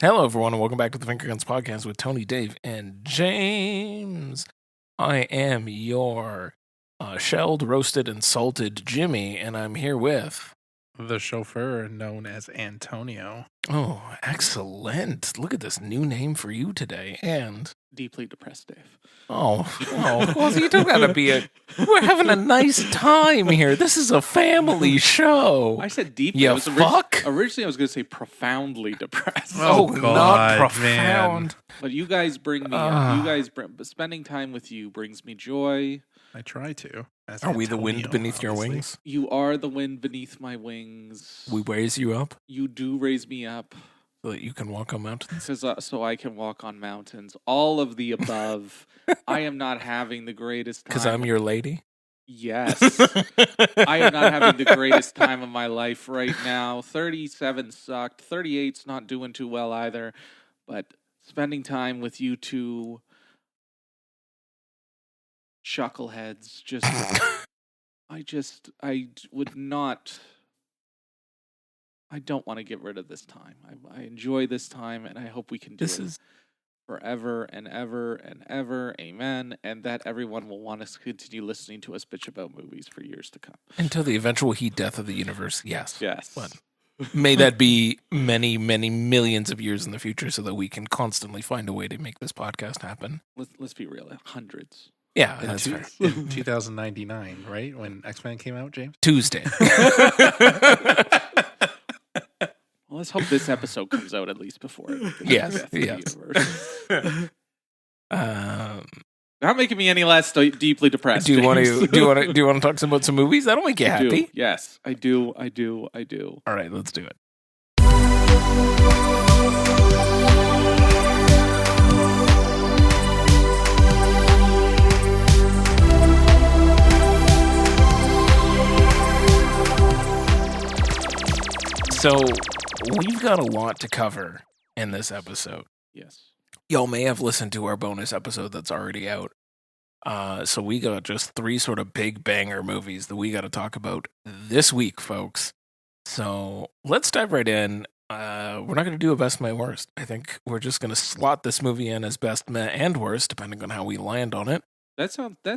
Hello, everyone, and welcome back to the Finger Guns Podcast with Tony, Dave, and James. I am your shelled, roasted, and salted Jimmy, and I'm here with... the chauffeur known as Antonio. Oh, excellent. Look at this new name for you today, and... Deeply depressed, Dave. well, you don't gotta be We're having a nice time here. This is a family show. I said deeply. You fuck? Originally, I was going to say profoundly depressed. Oh, God, not profound. man. But you guys bring me. But spending time with you brings me joy. I try to. As Are we the wind Antonio, beneath your obviously. wings? You are the wind beneath my wings. We raise you up You do raise me up, so that you can walk on mountains? so I can walk on mountains. All of the above. I am not having the greatest time. Because I'm your lady? Yes. I am not having the greatest time of my life right now. 37 sucked. 38's not doing too well either. But spending time with you two chuckleheads, I would not. I don't want to get rid of this time. I enjoy this time, and I hope we can do it forever and ever and ever. Amen. And that everyone will want us to continue listening to us bitch about movies for years to come. Until the eventual heat death of the universe, yes. Yes. But may that be many, many millions of years in the future so that we can constantly find a way to make this podcast happen. Let's be real. Hundreds. Yeah, In that's fair. in 2099, right? When X-Men came out, James? Tuesday. Well, let's hope this episode comes out at least before. Yes, death of the yes. universe. Not making me any less deeply depressed. Do you want James. to talk about some movies? That'll make you I do. happy. Yes, I do. All right, let's do it. So, we've got a lot to cover in this episode. Yes. Y'all may have listened to our bonus episode that's already out. So we got just 3 sort of big banger movies that we got to talk about this week, folks. So let's dive right in. We're not going to do a best, my worst. I think we're just going to slot this movie in as best, meh, and worst, depending on how we land on it. That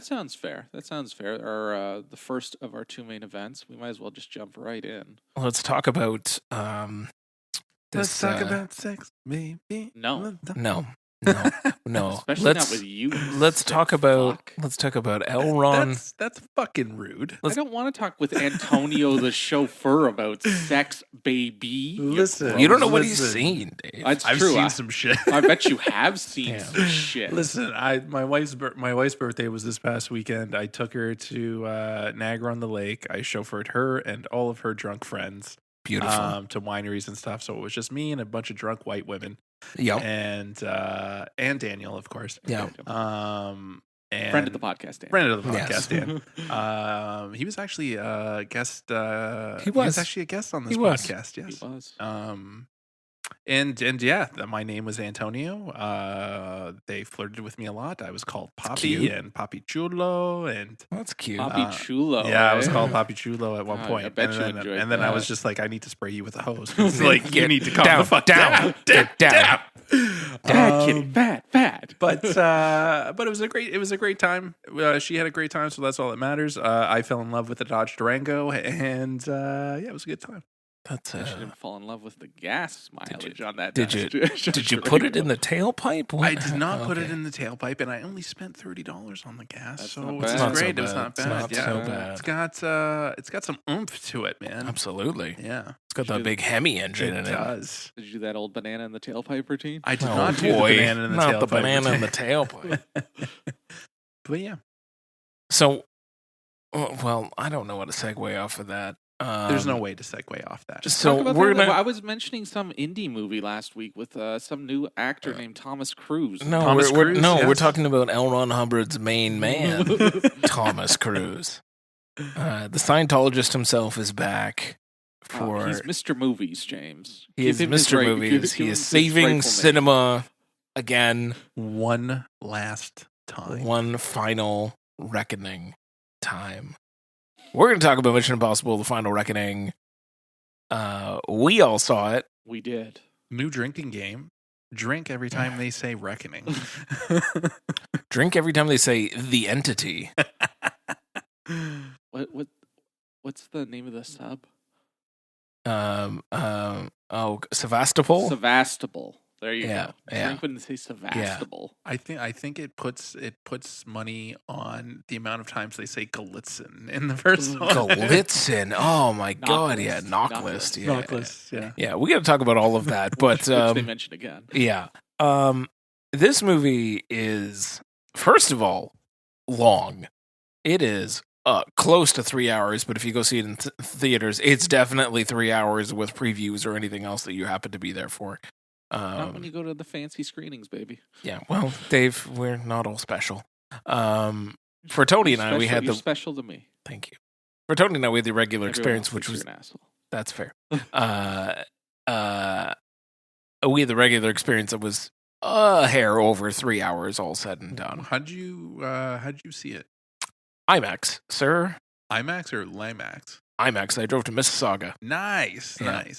sounds fair. That sounds fair. Our the first of our 2 main events. We might as well just jump right in. Let's talk about Let's talk about sex, maybe. No. No. Especially not with you. Let's talk about L. Ron. That's fucking rude. I don't want to talk with Antonio the chauffeur about sex, baby. Listen, You don't know what he's seen, Dave. That's I've true. seen some shit. I bet you have seen Damn. some shit. Listen, my wife's birthday was this past weekend. I took her to Niagara-on-the-Lake. I chauffeured her and all of her drunk friends Beautiful. to wineries and stuff. So it was just me and a bunch of drunk white women. Yep. And Daniel, of course. Yeah. And Friend of the podcast, Dan. Friend of the Yes. podcast, Dan. He was actually a guest. He was actually a guest on this He was. podcast. Yes. He was. And yeah, my name was Antonio. They flirted with me a lot. I was called Papi cute. and Papi Chulo, and That's cute. Papi Chulo. yeah, I was eh? called Papi Chulo at one Oh, point. I bet and you then, enjoyed and then I that. was just like, I need to spray you with a hose. It's like you need to calm down, the fuck down, down. down. Bad kitty. Bad. But it was a great time. She had a great time, so that's all that matters. I fell in love with the Dodge Durango, and yeah, it was a good time. That's I didn't fall in love with the gas mileage on that. Did you Did put it in the tailpipe? What? I did not put it Okay. in the tailpipe, and I only spent $30 on the gas, That's so not it's bad. great. Not so It was not bad. bad. It's not yeah, so bad. it's got some oomph to it, man. Absolutely. Yeah, It's got that big Hemi engine it in it. does. you do that old banana in the tailpipe routine? I did Oh not do the boy, banana in the not tailpipe. the banana in the tailpipe. But yeah, So, well, I don't know what to segue off of that. there's no way to segue off that. Just So talk about we're that. gonna- I was mentioning some indie movie last week with some new actor named Thomas Cruise. No, Thomas Cruise, we're yes. talking about L. Ron Hubbard's main man, Thomas Cruise. The Scientologist himself is back for. he's Mr. Movies, James. He Give is him his Mr. right- Movies. give He him is his saving rightful name. cinema again. One last time. One final reckoning time. We're going to talk about Mission Impossible: The Final Reckoning. We all saw it. We did. New drinking game. Drink every time they say reckoning. Drink every time they say the entity. What's the name of the sub? Sevastopol? Sevastopol. There you go. Yeah. Drink when they say Sevastopol. I think it puts money on the amount of times they say Galitzin in the first one. Galitzin. Oh my god, yeah. Knocklist. Yeah. Knocklist, Yeah, we got to talk about all of that. But which they mentioned again. Yeah. This movie is, first of all, long. It is close to 3 hours, but if you go see it in theaters, it's definitely 3 hours with previews or anything else that you happen to be there for. Not when you go to the fancy screenings, baby. Yeah, well, Dave, we're not all special. For Tony and I, we had you're special to me. Thank you. For Tony and I, we had the regular experience, which was an asshole. That's fair. We had the regular experience that was a hair over 3 hours, all said and done. How'd you see it? IMAX, sir. IMAX or Limax? IMAX. I drove to Mississauga. Nice. I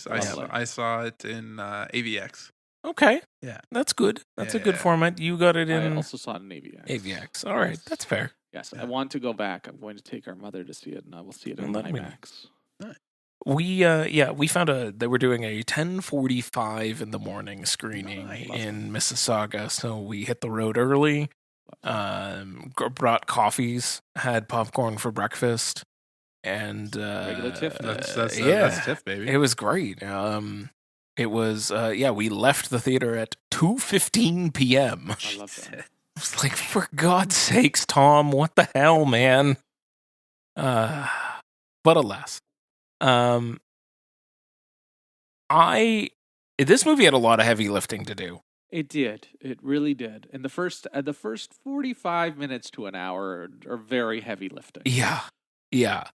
saw it in AVX. Okay. Yeah. That's good. That's a good format. You got it in... I also saw it in AVX. AVX. All right. That's fair. Yes. I want to go back. I'm going to take our mother to see it, and I will see it in IMAX. We found they were doing a 10:45 in the morning screening in Mississauga, so we hit the road early. Brought coffees, had popcorn for breakfast, and regular Tiff. That's Tiff, baby. It was great. It was we left the theater at 2:15 p.m. I love that. It's like, for God's sakes, Tom, what the hell, man? But alas, this movie had a lot of heavy lifting to do. It did. It really did. And the first 45 minutes to an hour are very heavy lifting. Yeah.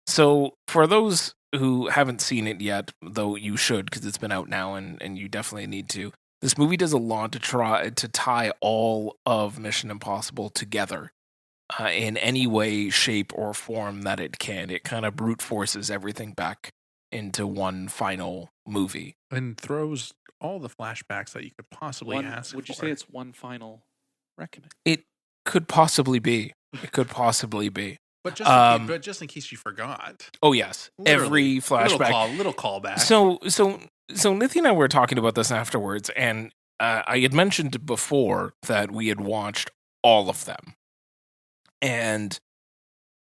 So for those who haven't seen it yet, though you should, because it's been out now and you definitely need to, this movie does a lot to try to tie all of Mission Impossible together in any way, shape, or form that it can. It kind of brute forces everything back into one final movie. And throws all the flashbacks that you could possibly ask for. Would you say it's one final reckoning? It could possibly be. But just in case you forgot. Oh yes, every flashback, little callback. So Nithya and I were talking about this afterwards, and I had mentioned before that we had watched all of them, and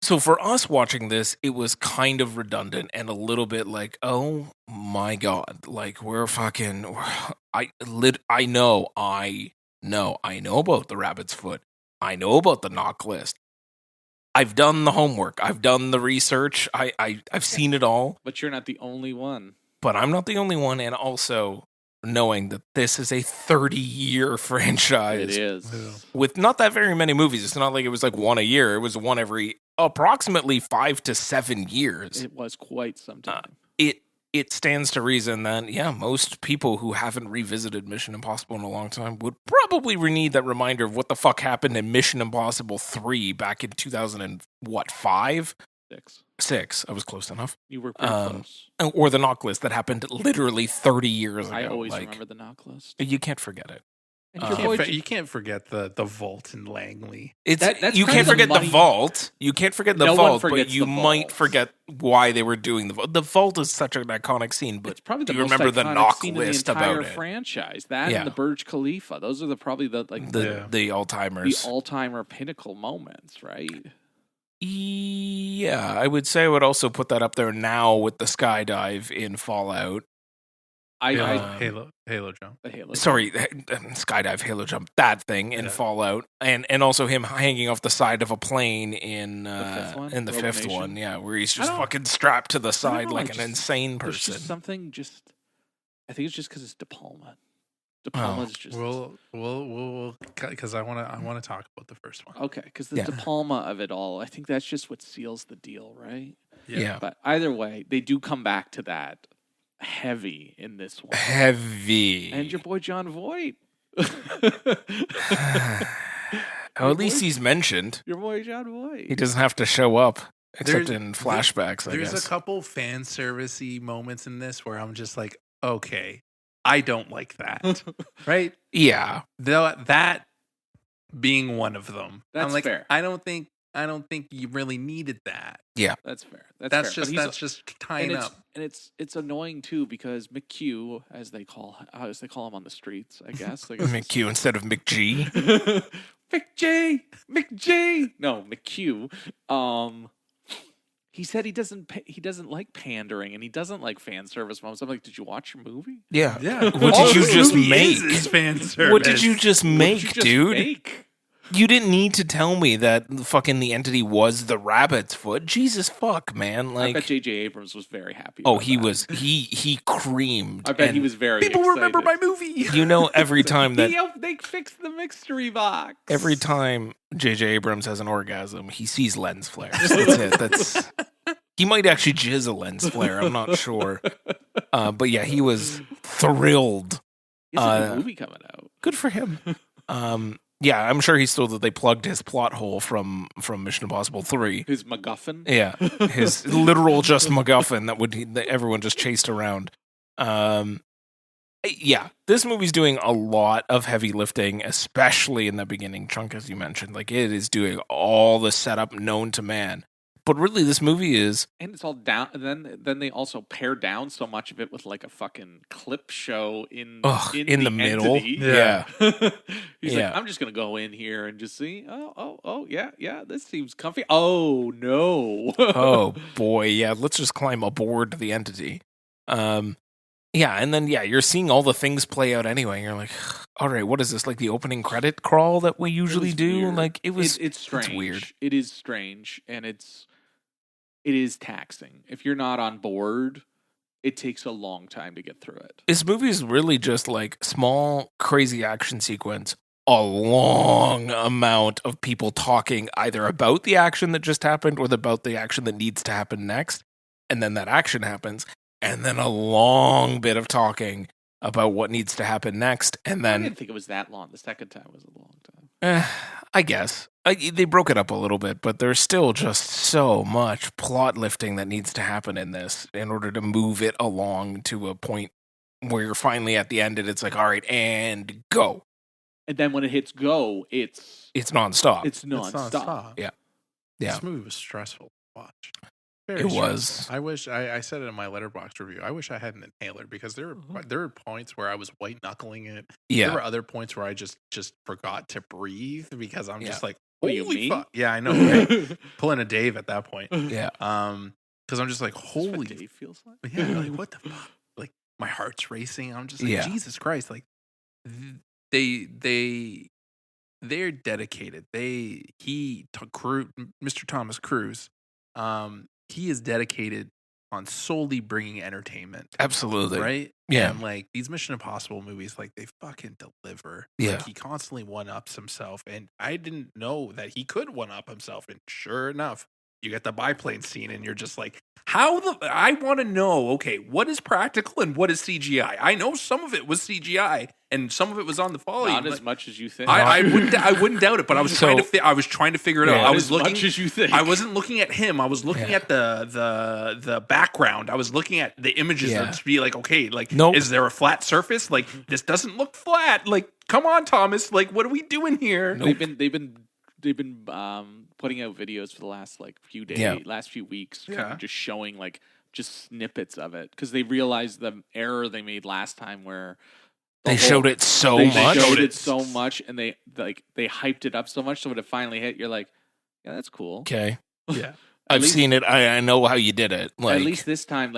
so for us watching this, it was kind of redundant and a little bit like, oh my god, like I know about the Rabbit's Foot, I know about the knock list. I've done the homework. I've done the research. I've seen it all. But you're not the only one. But I'm not the only one, and also knowing that this is a 30-year franchise. It is. With not that very many movies. It's not like it was like one a year. It was one every approximately 5 to 7 years. It was quite some time. It stands to reason that, most people who haven't revisited Mission Impossible in a long time would probably need that reminder of what the fuck happened in Mission Impossible 3 back in 2005? 6. I was close enough. You were pretty close. Or the knock list that happened literally 30 years ago. I always remember the knock list. You can't forget it. You can't forget the vault in Langley. You can't forget the vault. You can't forget the vault, but you might forget why they were doing the vault. The vault is such an iconic scene, but it's probably do the you most remember the knock scene list in the entire about it? Franchise, that and the Burj Khalifa. Those are probably the all-timers, the all-timer pinnacle moments, right? Yeah, I would say I would also put that up there now with the skydive in Fallout. Halo jump. Sorry, skydive, Halo jump, that thing in Fallout, and also him hanging off the side of a plane in the fifth one, where he's just fucking strapped to the side like an insane person. There's something I think it's just because it's De Palma. De Palma's just. We'll because I want to talk about the first one. Okay, because the De Palma of it all, I think that's just what seals the deal, right? Yeah. But either way, they do come back to that. Heavy in this one. Heavy. And your boy John Voight. At least he's mentioned. Your boy John Voight. He doesn't have to show up, except in flashbacks, I guess. There's a couple fan servicey moments in this where I'm just like, okay, I don't like that. Right? Yeah. That being one of them. That's I'm like, fair. I don't think you really needed that. Yeah. That's fair. That's fair. just tying up. And it's annoying too because McHugh, as they call him on the streets, I guess. McHugh instead of McG. McG. No, McHugh. He said he doesn't like pandering and he doesn't like fan service moments. I'm like, did you watch your movie? Yeah. Yeah. What All did you this just movie make? is fan service. What did you just make, What'd you just dude? make? You didn't need to tell me that fucking the entity was the rabbit's foot. Jesus fuck, man. I Like, bet J.J. Abrams was very happy. oh, about he that. was he creamed. I bet he and was very. People excited. remember my movie. You know, every time that They fixed the mystery box. every time J.J. Abrams has an orgasm, he sees lens flares. That's it. That's he might actually jizz a lens flare. I'm not sure. But yeah, he was thrilled. He has a new movie coming out. Good for him. Yeah, I'm sure he's thrilled that they plugged his plot hole from Mission Impossible 3. His MacGuffin. Yeah, his literal just MacGuffin that everyone just chased around. Yeah, this movie's doing a lot of heavy lifting, especially in the beginning chunk, as you mentioned. Like, it is doing all the setup known to man. But really, this movie is... And it's all down. And then they also pare down so much of it with like a fucking clip show in the middle. entity. Yeah. He's Yeah. like, I'm just gonna go in here and just see. Oh, yeah. This seems comfy. Oh no. Oh, boy, yeah, let's just climb aboard the entity. Yeah, and then, yeah, you're seeing all the things play out anyway. And you're like, all right, what is this? Like the opening credit crawl that we usually do? Weird. Like, It's strange. It's weird. It is strange, and it is taxing. If you're not on board, it takes a long time to get through it. This movie is really just like small, crazy action sequence, a long amount of people talking either about the action that just happened or about the action that needs to happen next. And then that action happens. And then a long bit of talking about what needs to happen next. And I then didn't think it was that long. The second time was a long time. I guess. They broke it up a little bit, but there's still just so much plot lifting that needs to happen in this in order to move it along to a point where you're finally at the end and it's like, all right, and go. And then when it hits go, it's nonstop. It's nonstop. Yeah. This movie was stressful to watch. It was. I wish I said it in my Letterboxd review. I wish I had an inhaler because there were points where I was white knuckling it. Yeah. There were other points where I just forgot to breathe because I'm just like, What do holy you mean? fuck. Yeah, I know. Right? Pulling a Dave at that point. Yeah. Because I'm just like, That's holy, what Dave feels like. yeah, like what the fuck? Like my heart's racing. I'm just like, Yeah. Jesus Christ! Like they're dedicated. Mr. Thomas Cruise, he is dedicated on solely bringing entertainment. Absolutely. Right? Yeah. And like these Mission Impossible movies, like they fucking deliver. Yeah. Like he constantly one-ups himself. And I didn't know that he could one-up himself. And sure enough, you get the biplane scene and you're just like, I want to know, okay, what is practical and what is CGI? I know some of it was CGI and some of it was on the folly. Not as much as you think. I wouldn't doubt it, but I was trying to figure it out. I was looking much as you think. I wasn't looking at him. I was looking at the background. I was looking at the images to be like, okay, like, is there a flat surface? Like, this doesn't look flat. Like, come on, Thomas. Like, what are we doing here? They've been putting out videos for the last few days, last few weeks, kind of just showing just snippets of it because they realized the error they made last time where they showed it so they much. showed it so much, and they hyped it up so much. So when it finally hit, you're like, yeah, that's cool. Okay. Yeah. I've seen it. I know how you did it. Like, at least this time,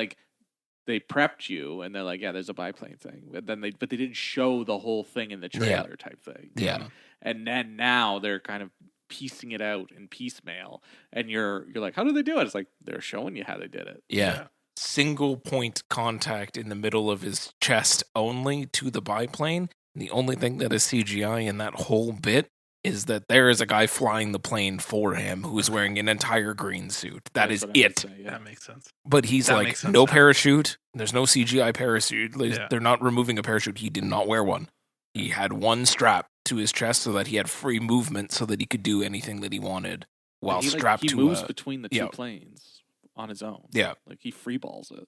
they prepped you, and they're like, yeah, there's a biplane thing. But they didn't show the whole thing in the trailer type thing. Yeah. And then now they're kind of piecing it out in piecemeal, and you're like, how did they do it? It's like they're showing you how they did it. Yeah. Single point contact in the middle of his chest only to the biplane. The only thing that is CGI in that whole bit is that there is a guy flying the plane for him who is wearing an entire green suit. That is it. That makes sense. But he's no parachute. There's no CGI parachute. They're not removing a parachute. He did not wear one. He had one strap to his chest so that he had free movement so that he could do anything that he wanted while strapped to he moves between the two planes on his own. Yeah. Like he freeballs it.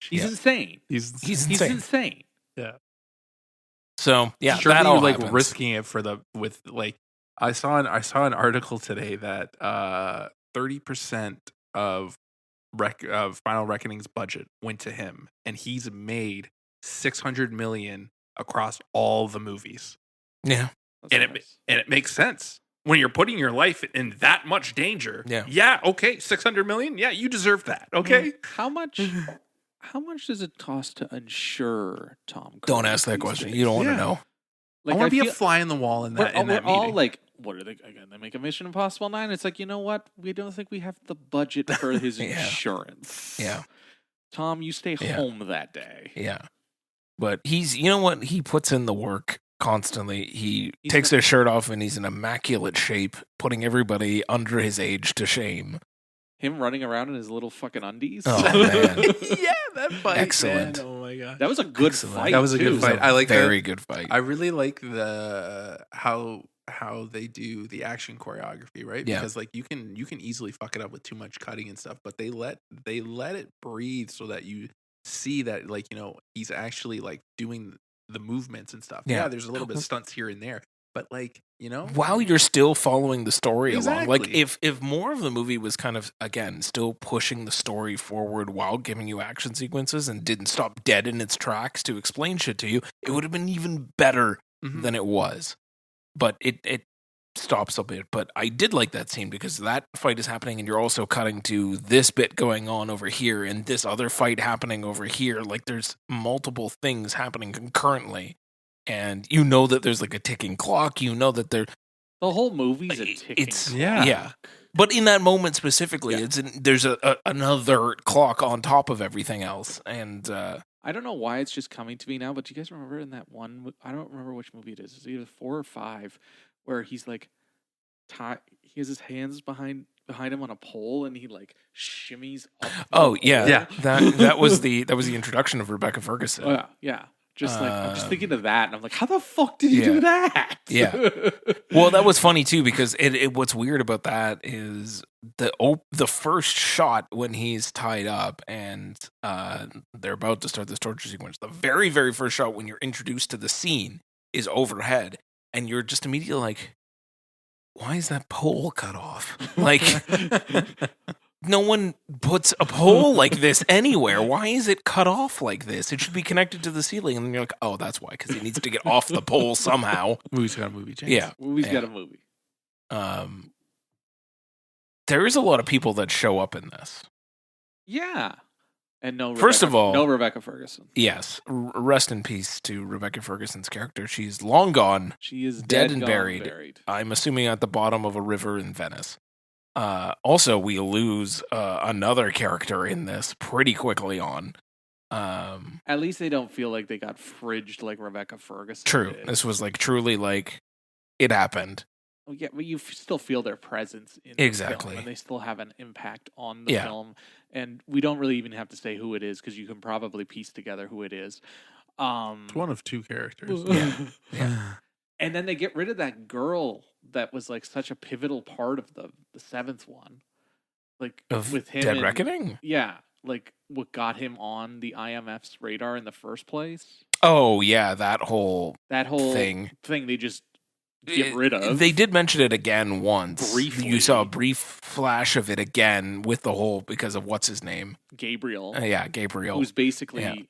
He's insane. He's insane. Yeah. So yeah, Surely that all you're like happens. risking it with like I saw an article today that 30% of Final Reckoning's budget went to him, and he's made 600 million across all the movies. Yeah, and it makes sense when you're putting your life in that much danger. Yeah. Okay, 600 million. Yeah, you deserve that. Okay. How much does it cost to insure Tom Cruise? Don't ask that these question. days? You don't want to know. Like, I want to be a fly in the wall in that. We're all like, what are they again? They make a Mission Impossible 9. It's like, you know what? We don't think we have the budget for his insurance. Yeah. Tom, you stay home that day. Yeah. But you know what? He puts in the work constantly. He takes his shirt off and he's in immaculate shape, putting everybody under his age to shame. Him running around in his little fucking undies. Oh, man. Yeah, that fight. Excellent. Man. Oh my god. That was a good fight. That was a good fight. I like very good fight. I really like how they do the action choreography, right? Yeah. Because like you can easily fuck it up with too much cutting and stuff, but they let it breathe so that you see that, like, you know, he's actually like doing the movements and stuff. Yeah, there's a little bit of stunts here and there, but like, you know, while you're still following the story along. Like Exactly. if more of the movie was kind of, again, still pushing the story forward while giving you action sequences and didn't stop dead in its tracks to explain shit to you, it would have been even better than it was. But it stops a bit. But I did like that scene because that fight is happening and you're also cutting to this bit going on over here and this other fight happening over here. Like there's multiple things happening concurrently. And you know that there's like a ticking clock. You know that the whole movie's a ticking clock. Yeah. But in that moment specifically, there's another clock on top of everything else. And I don't know why it's just coming to me now, but do you guys remember in that one? I don't remember which movie it is. It's either 4 or 5, where he's like, he has his hands behind him on a pole, and he like shimmies up. Oh yeah. That was the introduction of Rebecca Ferguson. Oh, yeah. Just like I'm just thinking of that, and I'm like, how the fuck did he do that? Yeah. Well, that was funny too because it what's weird about that is the first shot when he's tied up and they're about to start this torture sequence. The very very first shot when you're introduced to the scene is overhead, and you're just immediately like, why is that pole cut off? Like. No one puts a pole like this anywhere. Why is it cut off like this? It should be connected to the ceiling. And then you're like, oh, that's why, because he needs to get off the pole somehow. Movie's got a movie, James. Yeah. Movie's got a movie. There is a lot of people that show up in this. Yeah. And first of all, no Rebecca Ferguson. Yes. Rest in peace to Rebecca Ferguson's character. She's long gone. She is dead and buried. I'm assuming at the bottom of a river in Venice. Also, we lose another character in this pretty quickly on. At least they don't feel like they got fridged like Rebecca Ferguson. True. did. This was like truly like it happened. Oh, yeah, but you still feel their presence in the film, and they still have an impact on the film. And we don't really even have to say who it is because you can probably piece together who it is. It's one of 2 characters. Yeah. And then they get rid of that girl that was like such a pivotal part of the 7th one, like with him. Dead Reckoning. Yeah, like what got him on the IMF's radar in the first place. Oh yeah, that whole thing they just get rid of. They did mention it again once. Briefly. You saw a brief flash of it again with the whole because of what's his name, Gabriel. Gabriel, who's basically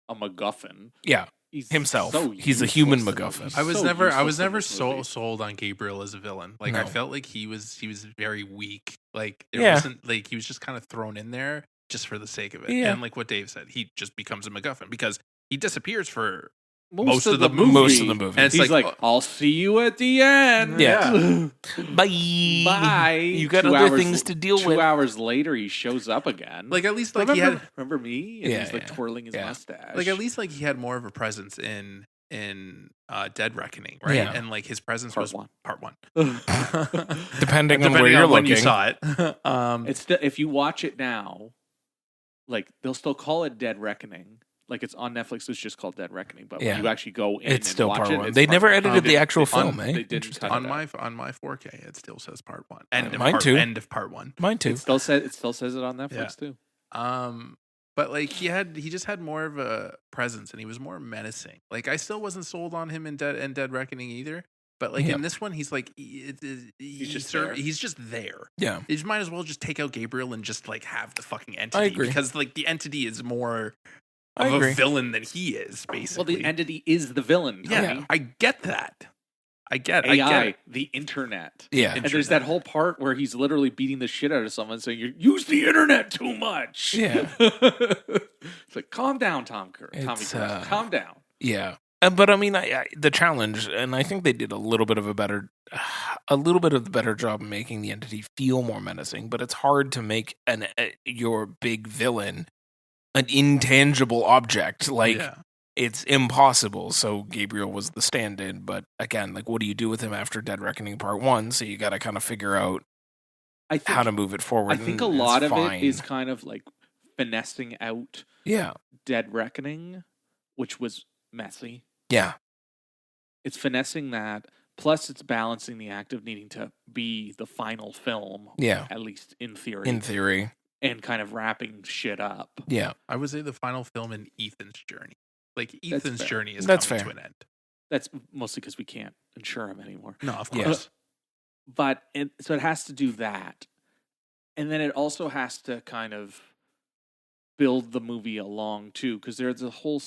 a MacGuffin. Yeah. He's himself. So He's a human MacGuffin. I was never sold on Gabriel as a villain. Like I felt like he was very weak. Like it wasn't like he was just kind of thrown in there just for the sake of it. Yeah. And like what Dave said, he just becomes a MacGuffin because he disappears for most of the movie. Most of the movie. And he's like, I'll see you at the end. Yeah. Bye. You got other things to deal with. 2 hours later, he shows up again. Like at least like remember me? And he's like twirling his mustache. Like at least like he had more of a presence in Dead Reckoning, right? Yeah. And like his presence was part one. Depending on where you're looking. You saw it. It's still, if you watch it now, like they'll still call it Dead Reckoning. Like it's on Netflix, it's just called Dead Reckoning. But when you actually go in, it's still watch part it, 1. They never edited the actual film, eh? They didn't cut on my 4K. It still says part 1. Mine too. End of part 1. Mine too. It still says it on Netflix too. But like he just had more of a presence and he was more menacing. Like I still wasn't sold on him in Dead Reckoning either. But like in this one, he's like he's just there. Yeah, you might as well just take out Gabriel and just like have the fucking entity. I agree. Because like the entity is more of a villain than he is, basically. Well, the entity is the villain. Tony. Yeah, I get that. I get it. The internet. Yeah. And there's that whole part where he's literally beating the shit out of someone saying, you use the internet too much. Yeah. It's like, calm down, Tommy Cruise. Calm down. Yeah. But I mean, the challenge, and I think they did a little bit of the better job of making the entity feel more menacing. But it's hard to make your big villain an intangible object. Like it's impossible. So Gabriel was the stand-in. But again, like, what do you do with him after Dead Reckoning Part 1? So you got to kind of figure out how to move it forward. I think a lot of it is kind of like finessing out Dead Reckoning, which was messy. Yeah. It's finessing that. Plus, it's balancing the act of needing to be the final film. Yeah. At least in theory. And kind of wrapping shit up. Yeah. I would say the final film in Ethan's journey. Like, Ethan's journey is coming to an end. That's mostly because we can't insure him anymore. No, of course. But, so it has to do that. And then it also has to kind of build the movie along, too. Because there's a whole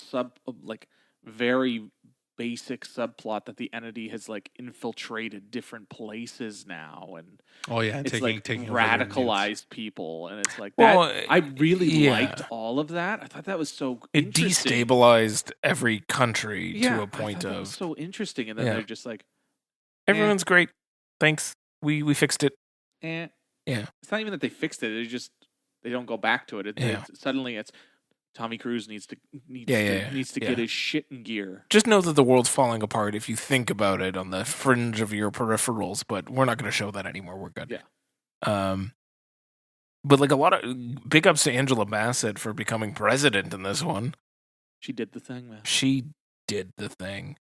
very basic subplot that the entity has like infiltrated different places now, and it's taking radicalized people, and it's like I really liked all of that. I thought that was so it destabilized every country to a point that was so interesting, and then they're just like, everyone's great, thanks, we fixed it. It's not even that they fixed it; they don't go back to it. Suddenly it's Tommy Cruise needs to get his shit in gear. Just know that the world's falling apart if you think about it on the fringe of your peripherals, but we're not going to show that anymore. We're good. Yeah. But like a lot of big ups to Angela Bassett for becoming president in this one. She did the thing, man. She did the thing.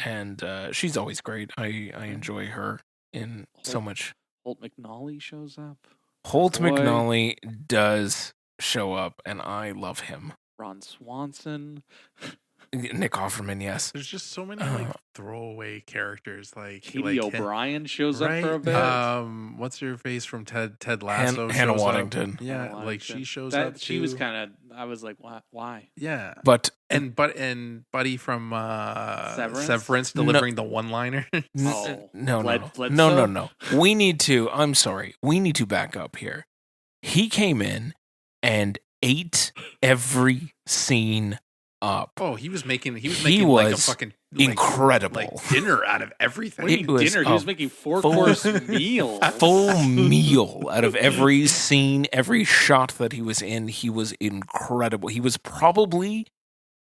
And she's always great. I enjoy her in so much. Holt McNally shows up. McNally does show up, and I love him. Ron Swanson. Nick Offerman, yes. There's just so many throwaway characters. Like Katie O'Brien shows up for a bit. What's her face from Ted Lasso? Hannah Waddington. Yeah, like she shows up. She was kind of. I was like, why? Yeah, but Buddy from Severance delivering the one-liner. No. We need to. I'm sorry. We need to back up here. He came in and ate every scene up. Oh, he was making like a fucking incredible dinner out of everything. He was making 4-course meals. Full meal out of every scene, every shot that he was in. He was incredible. He was probably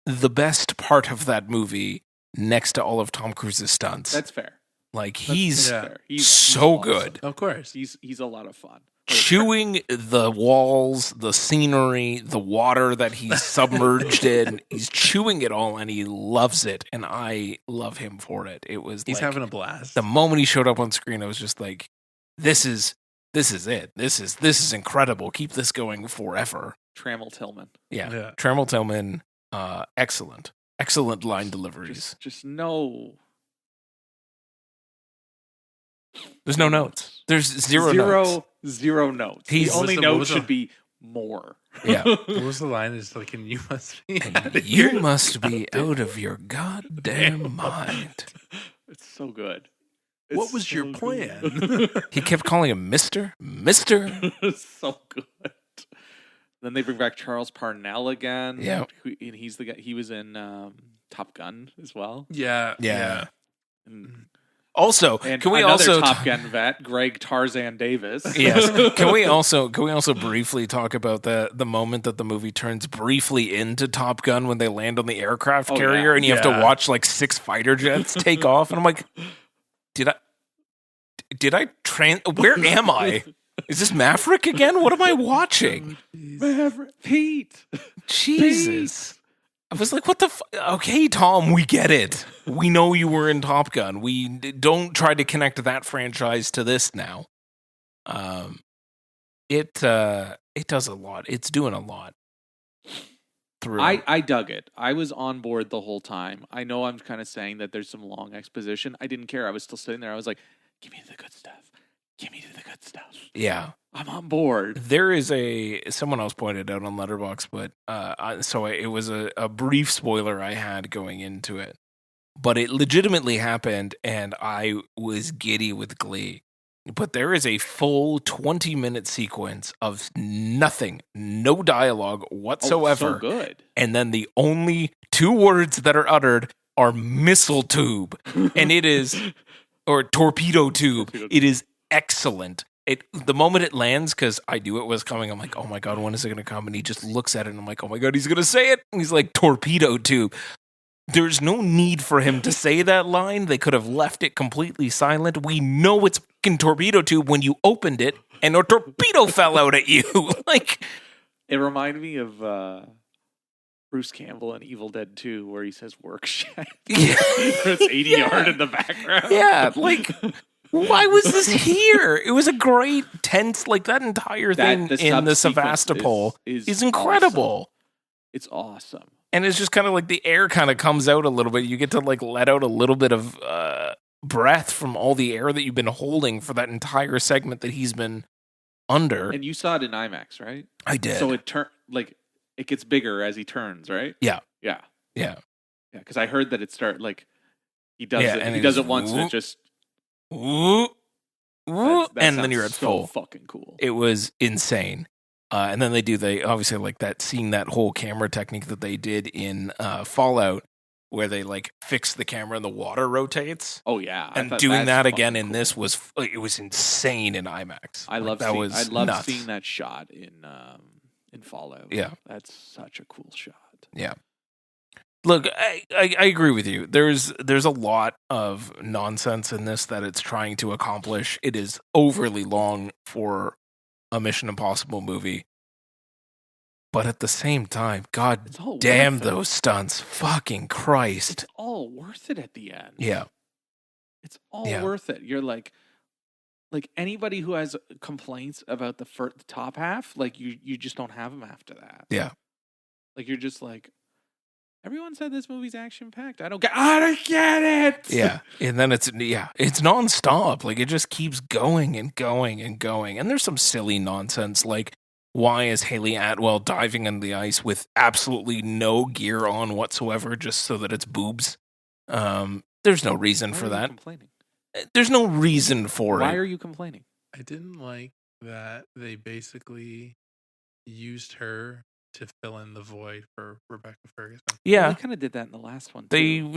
the best part of that movie, next to all of Tom Cruise's stunts. That's fair. Like he's fair. He's good. Of course, he's a lot of fun. Chewing the walls, the scenery, the water that he's submerged in. He's chewing it all, and he loves it. And I love him for it. He's having a blast. The moment he showed up on screen, I was just like, "This is it. This is incredible. Keep this going forever." Trammell Tillman. Yeah. Trammell Tillman. Excellent line deliveries. Just no. There's no notes. There's zero notes. Zero notes. The only note should be more. Yeah. What was the line? It's like, and you must be out of your goddamn mind. It's so good. What was your plan? He kept calling him Mister. It's so good. Then they bring back Charles Parnell again. Yeah. And he's the guy. He was in Top Gun as well. Yeah. And also, can we also Top Gun vet, Greg Tarzan Davis? Yes. Can we also briefly talk about the moment that the movie turns briefly into Top Gun when they land on the aircraft carrier and you have to watch like 6 fighter jets take off, and I'm like, where am I? Is this Maverick again? What am I watching? Maverick, Pete. Jesus. I was like, what the okay, Tom, we get it. We know you were in Top Gun. We don't try to connect that franchise to this now. It does a lot. It's doing a lot. through. I dug it. I was on board the whole time. I know I'm kind of saying that there's some long exposition. I didn't care. I was still sitting there. I was like, give me the good stuff. Give me the good stuff. Yeah. I'm on board. There is someone else pointed out on Letterboxd, but it was a brief spoiler I had going into it, but it legitimately happened, and I was giddy with glee. But there is a full 20-minute sequence of nothing, no dialogue whatsoever. So good. And then the only 2 words that are uttered are missile tube, and it is, or torpedo tube. It is excellent. The moment it lands, because I knew it was coming, I'm like, oh my God, when is it going to come? And he just looks at it, and I'm like, oh my God, he's going to say it. And he's like, torpedo tube. There's no need for him to say that line. They could have left it completely silent. We know it's fucking torpedo tube when you opened it, and a torpedo fell out at you. Like, it reminded me of Bruce Campbell in Evil Dead 2, where he says work shed. Yeah. There's 80 yard in the background. Yeah, like, why was this here? It was a great tense, like that entire thing in the Sevastopol is incredible. Awesome. It's awesome. And it's just kind of like the air kind of comes out a little bit. You get to like let out a little bit of breath from all the air that you've been holding for that entire segment that he's been under. And you saw it in IMAX, right? I did. So it gets bigger as he turns, right? Yeah. Yeah. Yeah. Yeah, because I heard that it he does it. And he does it once and it just and then you're at so full. Fucking cool. It was insane. And then they obviously like that, seeing that whole camera technique that they did in Fallout, where they like fix the camera and the water rotates. Oh yeah, and doing that again in this was insane in IMAX. I love seeing that shot in Fallout. Yeah, that's such a cool shot. Yeah. Look, I agree with you. There's a lot of nonsense in this that it's trying to accomplish. It is overly long for a Mission Impossible movie. But at the same time, God damn those stunts. Fucking Christ. It's all worth it at the end. Yeah. It's all worth it. You're like anybody who has complaints about the top half, like you just don't have them after that. Yeah. Like you're just like, everyone said this movie's action-packed. I don't get it. Yeah. And then it's nonstop. Like, it just keeps going and going and going. And there's some silly nonsense, like, why is Haley Atwell diving in the ice with absolutely no gear on whatsoever, just so that it's boobs? There's no reason for that. Complaining? There's no reason for it. Why are you complaining? I didn't like that they basically used her to fill in the void for Rebecca Ferguson. Yeah. Well, they kind of did that in the last one, too.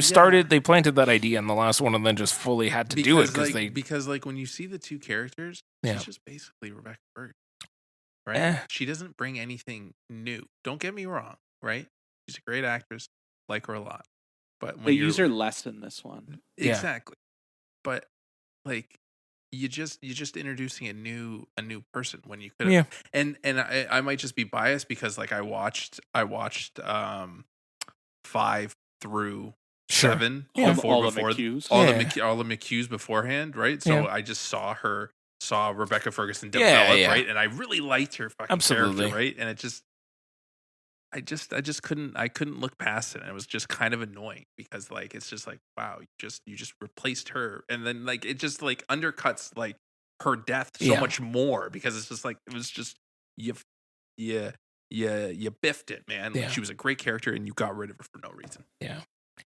They planted that idea in the last one and then just fully had to do it because when you see the two characters, she's just basically Rebecca Ferguson. Right? She doesn't bring anything new. Don't get me wrong, right? She's a great actress, like her a lot. But when they use her less in this one. Exactly. But like you're just introducing a new person when you could have. And I might just be biased because like I watched 5 through 7 before all the McHughes beforehand, right? So I just saw Rebecca Ferguson develop, right? And I really liked her fucking character, right? And it just I just couldn't look past it. And it was just kind of annoying because like it's just like, wow, you just replaced her, and then like it just like undercuts like her death so much more because it's just like it was just you biffed it, man. Like, she was a great character and you got rid of her for no reason. Yeah.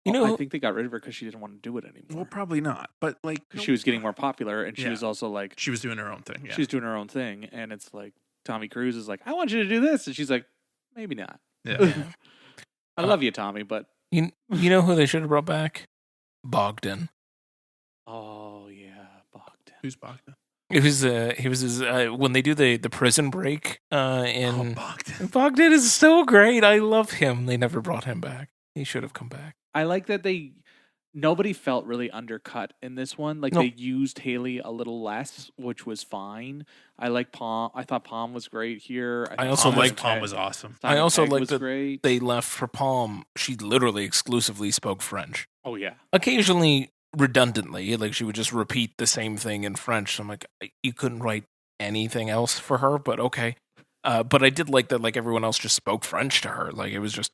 I think they got rid of her because she didn't want to do it anymore. Well, probably not. But like she was getting more popular, and she was also like she was doing her own thing. Yeah. She was doing her own thing, and it's like Tommy Cruise is like, I want you to do this, and she's like, maybe not. Yeah. I love you, Tommy, but you know who they should have brought back? Bogdan. Oh yeah, Bogdan. Who's Bogdan? He was when they do the prison break in Bogdan. Bogdan is so great. I love him. They never brought him back. He should have come back. I like that nobody felt really undercut in this one. Like they used Haley a little less, which was fine. I like Palm. I thought Palm was great here. I also liked Palm was awesome. I also liked that they left for Palm. She literally exclusively spoke French. Oh yeah. Occasionally redundantly, like she would just repeat the same thing in French. I'm like, you couldn't write anything else for her, but okay. But I did like that, like, everyone else just spoke French to her. Like, it was just,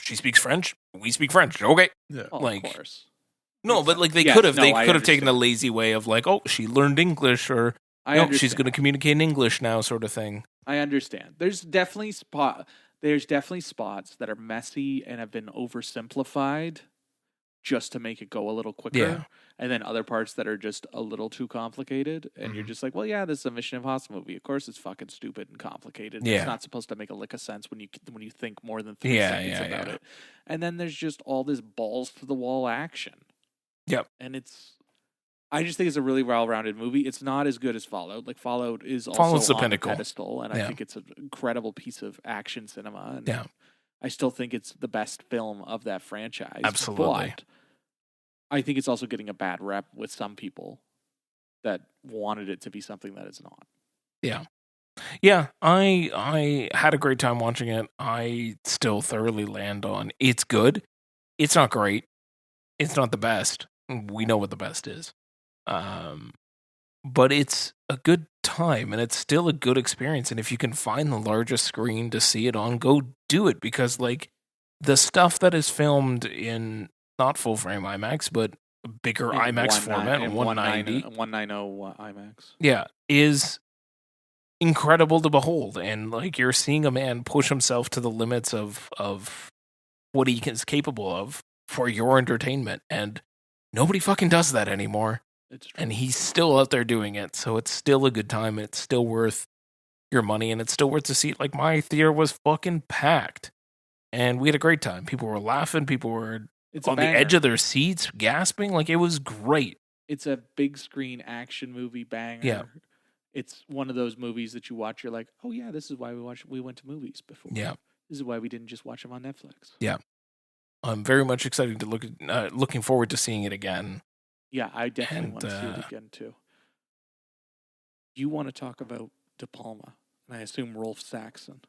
she speaks French, we speak French. Okay. Yeah. Oh, Like, of course. No, but like they Yes, could have, no, they I could have taken a understand. lazy way of like, oh, she learned English, or I no, understand. she's going to communicate in English now, sort of thing. I understand. There's definitely spots that are messy and have been oversimplified just to make it go a little quicker. Yeah. And then other parts that are just a little too complicated. And you're just like, well, yeah, this is a Mission Impossible movie. Of course it's fucking stupid and complicated. Yeah. It's not supposed to make a lick of sense when you think more than 3 seconds about it. And then there's just all this balls to the wall action. Yep. And I just think it's a really well-rounded movie. It's not as good as Fallout. Like, Fallout is also the on pinnacle. the pedestal, and I think it's an incredible piece of action cinema. And Yeah. I still think it's the best film of that franchise. Absolutely. But I think it's also getting a bad rep with some people that wanted it to be something that it's not. Yeah. Yeah, I had a great time watching it. I still thoroughly land on it's good. It's not great. It's not the best. We know what the best is. But it's a good time, and it's still a good experience. And if you can find the largest screen to see it on, go do it, because like the stuff that is filmed in not full frame IMAX, but bigger IMAX format, 190 IMAX. Yeah, is incredible to behold. And like, you're seeing a man push himself to the limits of what he is capable of for your entertainment, and nobody fucking does that anymore. And he's still out there doing it, so it's still a good time. It's still worth your money, and it's still worth the seat. Like, my theater was fucking packed, and we had a great time. People were laughing. People were on the edge of their seats, gasping. Like, it was great. It's a big screen action movie banger. Yeah. It's one of those movies that you watch, you're like, oh yeah, this is why we went to movies before. Yeah. This is why we didn't just watch them on Netflix. Yeah. I'm very much excited to looking forward to seeing it again. Yeah, I definitely want to see it again too. You want to talk about De Palma, and I assume Rolf Saxon.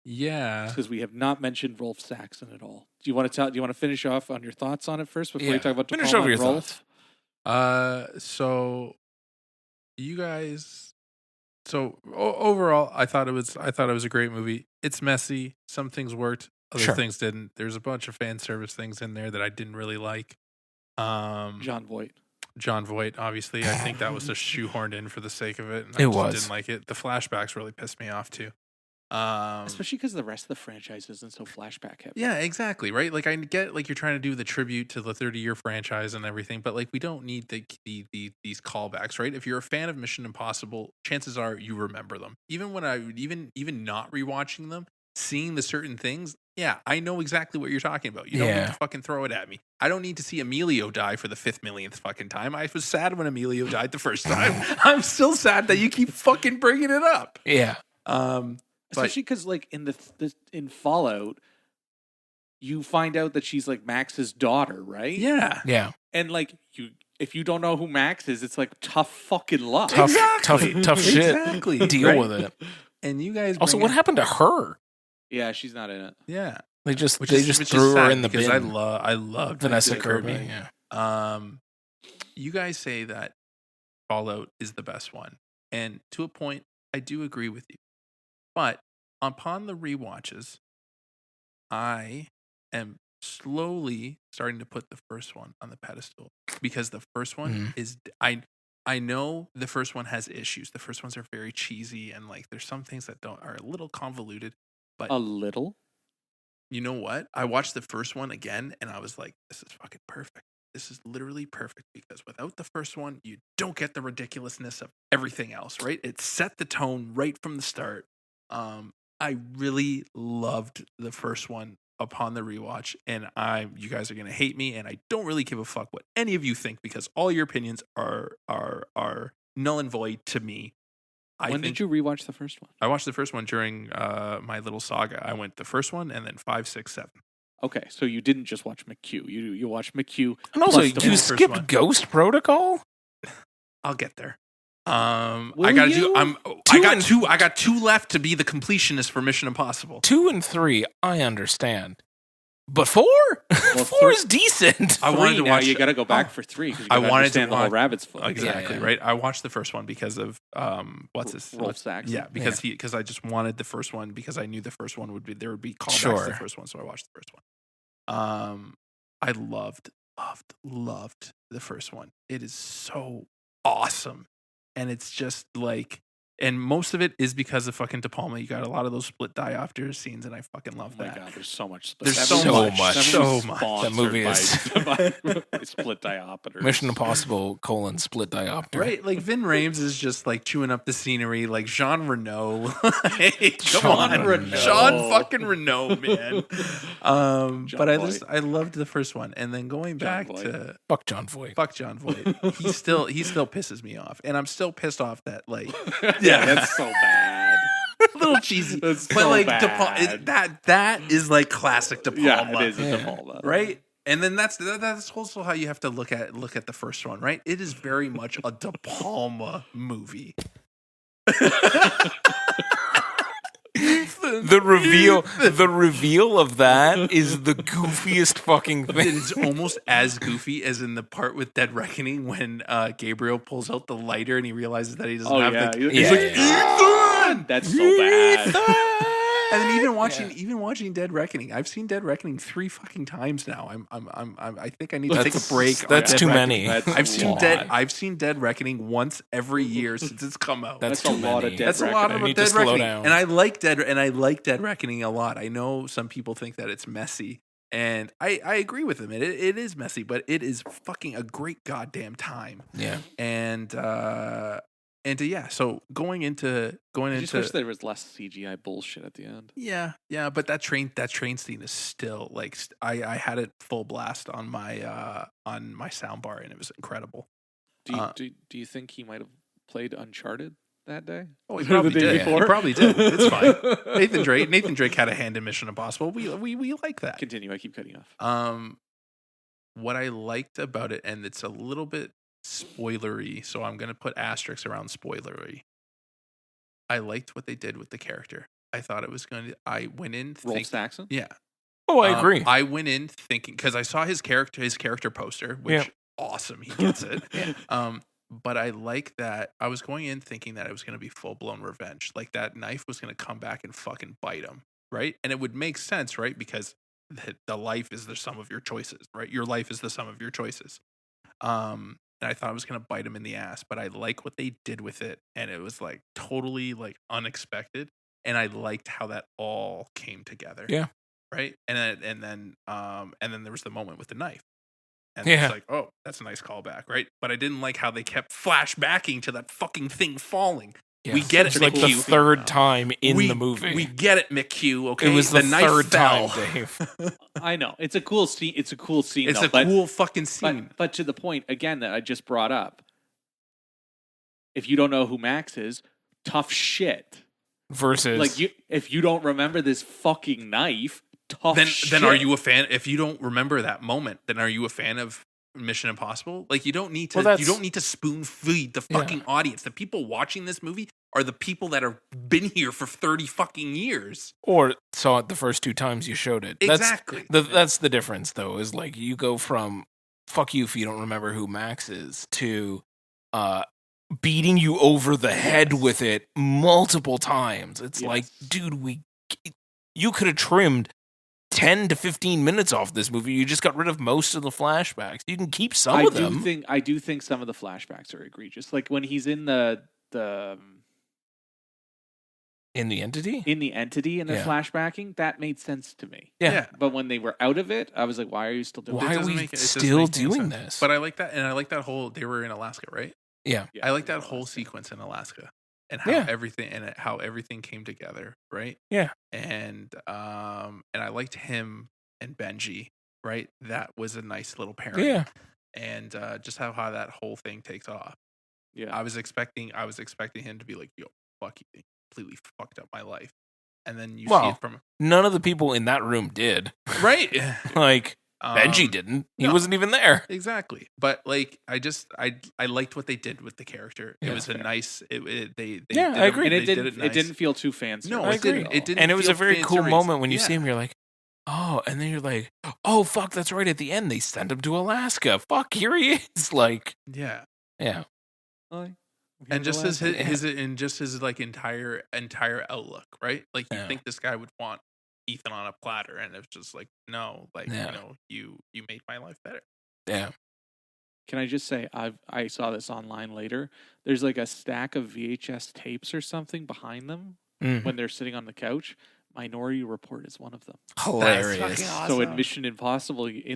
Yeah. Because we have not mentioned Rolf Saxon at all. Do you want to finish off on your thoughts on it first before you talk about De finish Palma over and your Rolf? thoughts. So you guys. So overall, I thought it was a great movie. It's messy. Some things worked, other things didn't. There's a bunch of fan service things in there that I didn't really like. Jon Voight, obviously. I think that was just shoehorned in for the sake of it. And It I was. didn't like it. The flashbacks really pissed me off too. Especially because the rest of the franchise isn't so flashback heavy. Yeah, exactly. Right. Like, I get like you're trying to do the tribute to the 30-year franchise and everything, but like we don't need these callbacks, right? If you're a fan of Mission Impossible, chances are you remember them. Even when even not rewatching them, seeing the certain things, yeah, I know exactly what you're talking about. You don't need to fucking throw it at me. I don't need to see Emilio die for the 5th millionth fucking time. I was sad when Emilio died the first time. I'm still sad that you keep fucking bringing it up. Yeah. Especially because, like, in Fallout, you find out that she's like Max's daughter, right? Yeah. Yeah. And like, if you don't know who Max is, it's like tough fucking luck. Tough shit. Exactly. Deal with it. And you guys Also, what happened to her? Yeah, she's not in it. Yeah. They just threw her in the bin. I love Vanessa Kirby. Yeah. You guys say that Fallout is the best one, and to a point, I do agree with you. But upon the rewatches, I am slowly starting to put the first one on the pedestal, because the first one is I know the first one has issues. The first ones are very cheesy, and like there's some things that are a little convoluted. But a little. You know what? I watched the first one again, and I was like, "This is fucking perfect. This is literally perfect." Because without the first one, you don't get the ridiculousness of everything else. Right? It set the tone right from the start. I really loved the first one upon the rewatch, and you guys are gonna hate me, and I don't really give a fuck what any of you think, because all your opinions are null and void to me. When did you rewatch the first one? I watched the first one during my little saga. I went the first one and then 5, 6, 7. Okay, so you didn't just watch McHugh. You watched McHugh. And also, you skipped Ghost Protocol? I'll get there. I got two left to be the completionist for Mission Impossible. 2 and 3, I understand. But 4? Well, 4 is decent. I wanted to now watch. you got to go back for 3 because you I got to wanted understand to the whole watch rabbit's foot. exactly Yeah. right. I watched the first one because of what's his Rolf Saxon? Yeah, because I just wanted the first one because I knew the first one would be callbacks Sure. to the first one, so I watched the first one. I loved the first one. It is so awesome, and it's just like. And most of it is because of fucking De Palma. You got a lot of those split diopter scenes, and I fucking love Oh my that. god, there's so much. There's so much. That movie is split diopters. Mission Impossible : split diopter. Right, like Vin Rames is just like chewing up the scenery, like Jean Reno. Jean Reno. Jean fucking Reno, man. But Voight. I loved the first one, and then going back Voight. to Fuck John Voight. fuck John Voight, he still pisses me off, and I'm still pissed off that like Yeah, that's so bad. a little cheesy, That's but so like bad. that is like classic De Palma, Yeah, it is a De Palma. right? And then that's also how you have to look at the first one, right? It is very much a De Palma movie. The reveal of that is the goofiest fucking It thing. is almost as goofy as in the part with Dead Reckoning when Gabriel pulls out the lighter and he realizes that he doesn't Oh have yeah, the. Yeah, like, yeah. Ethan! That's so bad. And then even watching Dead Reckoning, I've seen Dead Reckoning 3 fucking times now. I think I need to take a break. That's on Dead too Reckoning. many. That's I've seen Dead Reckoning once every year since it's come out. That's a too lot many. of Dead That's a lot of You need to Dead slow Reckoning, down. and I like Dead Reckoning a lot. I know some people think that it's messy, and I agree with them. It is messy, but it is fucking a great goddamn time. Yeah. And yeah, so going into I just wish there was less CGI bullshit at the end. yeah, but that train scene is still like I had it full blast on my soundbar, and it was incredible. Do you think he might have played Uncharted that day? Oh, he probably The day did. before? He probably did. It's fine. Nathan Drake had a hand in Mission Impossible. We like that. Continue. I keep cutting you off. What I liked about it, and it's a little bit spoilery, so I'm gonna put asterisks around spoilery. I liked what they did with the character. I thought it was going to. I went in Rolf thinking, Saxon? yeah. Oh, I agree. I went in thinking because I saw his character poster, which Yeah. awesome, he gets it. But I like that. I was going in thinking that it was going to be full blown revenge, like that knife was going to come back and fucking bite him, right? And it would make sense, right? Because the life is the sum of your choices, right? Your life is the sum of your choices. And I thought I was gonna bite him in the ass, but I like what they did with it, and it was like totally like unexpected, and I liked how that all came together. Yeah. Right. And then there was the moment with the knife, and Yeah. it's like, oh, that's a nice callback, right? But I didn't like how they kept flashbacking to that fucking thing falling. Yeah. We get it, It's like the McHugh. third time in the movie. We get it, McHugh. Okay, It was the knife third fell. time, Dave. I know. It's a cool scene. It's a cool scene. It's though, a but, cool fucking scene. But to the point again that I just brought up. If you don't know who Max is, tough shit. Versus Like if you don't remember this fucking knife, tough shit. Then are you a fan? If you don't remember that moment, then are you a fan of Mission Impossible? Like you don't need to. Well, you don't need to spoon feed the fucking audience. The people watching this movie are the people that have been here for 30 fucking years. or saw it the first 2 times you showed it. Exactly. That's the difference, though. Is like you go from "fuck you if you don't remember who Max is" to beating you over the head with it multiple times. It's like, dude, you could have trimmed 10 to 15 minutes off this movie. You just got rid of most of the flashbacks. You can keep some of them. I do think some of the flashbacks are egregious. Like when he's in the In the entity? in the entity and they're Yeah. flashbacking, that made sense to me. Yeah. But when they were out of it, I was like, why are you still doing Why it? are doesn't we make it doesn't still make any doing sense. this? But I like that, and I like that whole. They were in Alaska, right? Yeah. Yeah, I like that it whole was. sequence in Alaska, and how Yeah. everything came together, right? Yeah. And I liked him and Benji, right? That was a nice little pairing. Yeah. And just how that whole thing takes off. Yeah. I was expecting him to be like, "Yo, fuck you, completely fucked up my life," and then you see Well, it from None of the people in that room did. right. Like, Benji didn't. He no. wasn't even there. Exactly, but like I liked what they did with the character. It Yeah. was a nice. They Yeah, did I agree. And they it did didn't. nice. It didn't feel too fancy. No, I it didn't. agree. It didn't. And it was feel a very fan cool service. moment when you Yeah. see him, you're like, Oh, and then you're like, oh, fuck, that's right. At the end, they send him to Alaska. Fuck, here he is. Like, Yeah. yeah. And just his like entire outlook, right? Like you think this guy would want Ethan on a platter, and it's just like, no, like you made my life better. Yeah. Can I just say I saw this online later. There's like a stack of VHS tapes or something behind them when they're sitting on the couch. Minority Report is one of them. Hilarious. That's fucking awesome. So in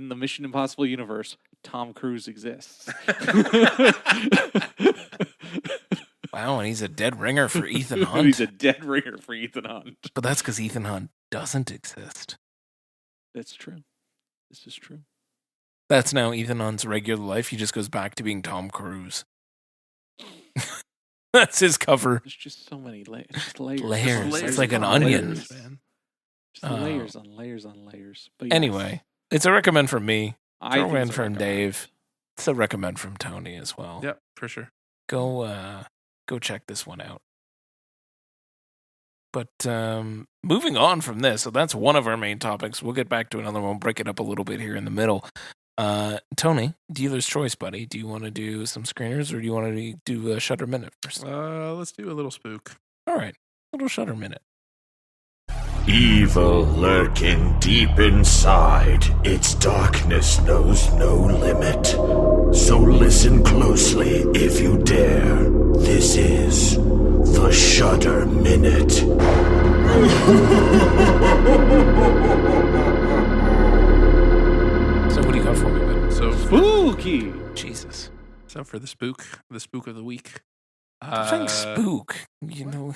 the Mission Impossible universe, Tom Cruise exists. Wow, and he's a dead ringer for Ethan Hunt. He's a dead ringer for Ethan Hunt. But that's because Ethan Hunt doesn't exist. That's true. This is true. That's now Ethan Hunt's regular life. He just goes back to being Tom Cruise. That's his cover. There's just so many layers. Just layers. Layers. It's It's like an onion. Layers, man. Just layers on layers on layers. But yes, Anyway, it's a recommend from me. I think recommend it's a from recommend. Dave. It's a recommend from Tony as well. Yep, for sure. Go check this one out. But moving on from this, so that's one of our main topics. We'll get back to another one, break it up a little bit here in the middle. Tony, dealer's choice, buddy. Do you want to do some screeners or do you want to do a Shudder Minute first? Let's do a little spook. All right, little Shudder Minute. Evil lurking deep inside, its darkness knows no limit. So listen closely if you dare. This is the Shudder Minute. So what do you got for me, bud? So Spooky. Jesus. So for the spook of the week. I'm saying spook. You know,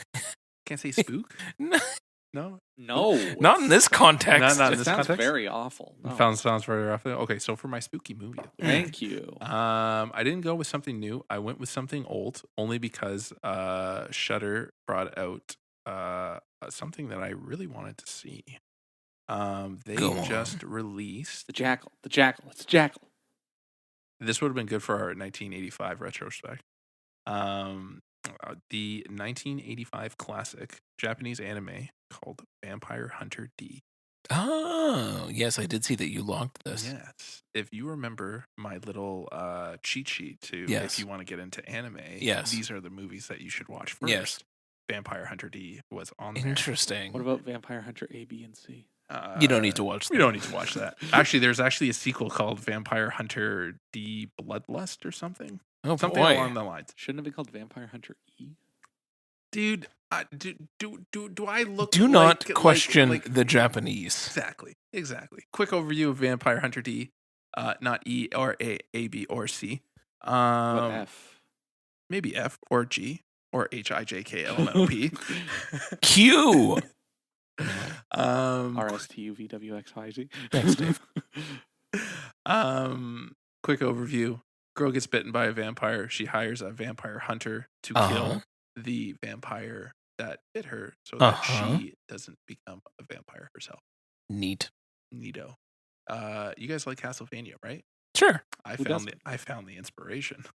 Can't say spook? no, No. not in this context. Not in It this sounds context? very awful. No. Sounds very rough. Okay, so for my spooky movie. Thank you. I didn't go with something new. I went with something old only because Shudder brought out something that I really wanted to see. They Go just released. The Jackal. The Jackal. It's Jackal. This would have been good for our 1985 retrospect. The 1985 classic Japanese anime called Vampire Hunter D. Oh, yes, I did see that you logged this. Yes. If you remember my little cheat sheet to Yes. if you want to get into anime, Yes. these are the movies that you should watch first. Yes. Vampire Hunter D was on there. Interesting. What about Vampire Hunter A, B, and C? You don't need to watch that. We don't need to watch that. Actually, there's actually a sequel called Vampire Hunter D Bloodlust or something. Oh, Something boy. along the lines. Shouldn't it be called Vampire Hunter E? Dude, do I look Do not like- question like- the Japanese. Exactly. Quick overview of Vampire Hunter D. Not E or A, B, or C. What F? Maybe F or G or HIJKLMNOP. Q. RSTUVWXYZ. Thanks, Dave. Quick overview. Girl gets bitten by a vampire. She hires a vampire hunter to Uh-huh. kill the vampire that bit her so that she doesn't become a vampire herself. Neat. Neato. You guys like Castlevania, right? Sure. I Who found the inspiration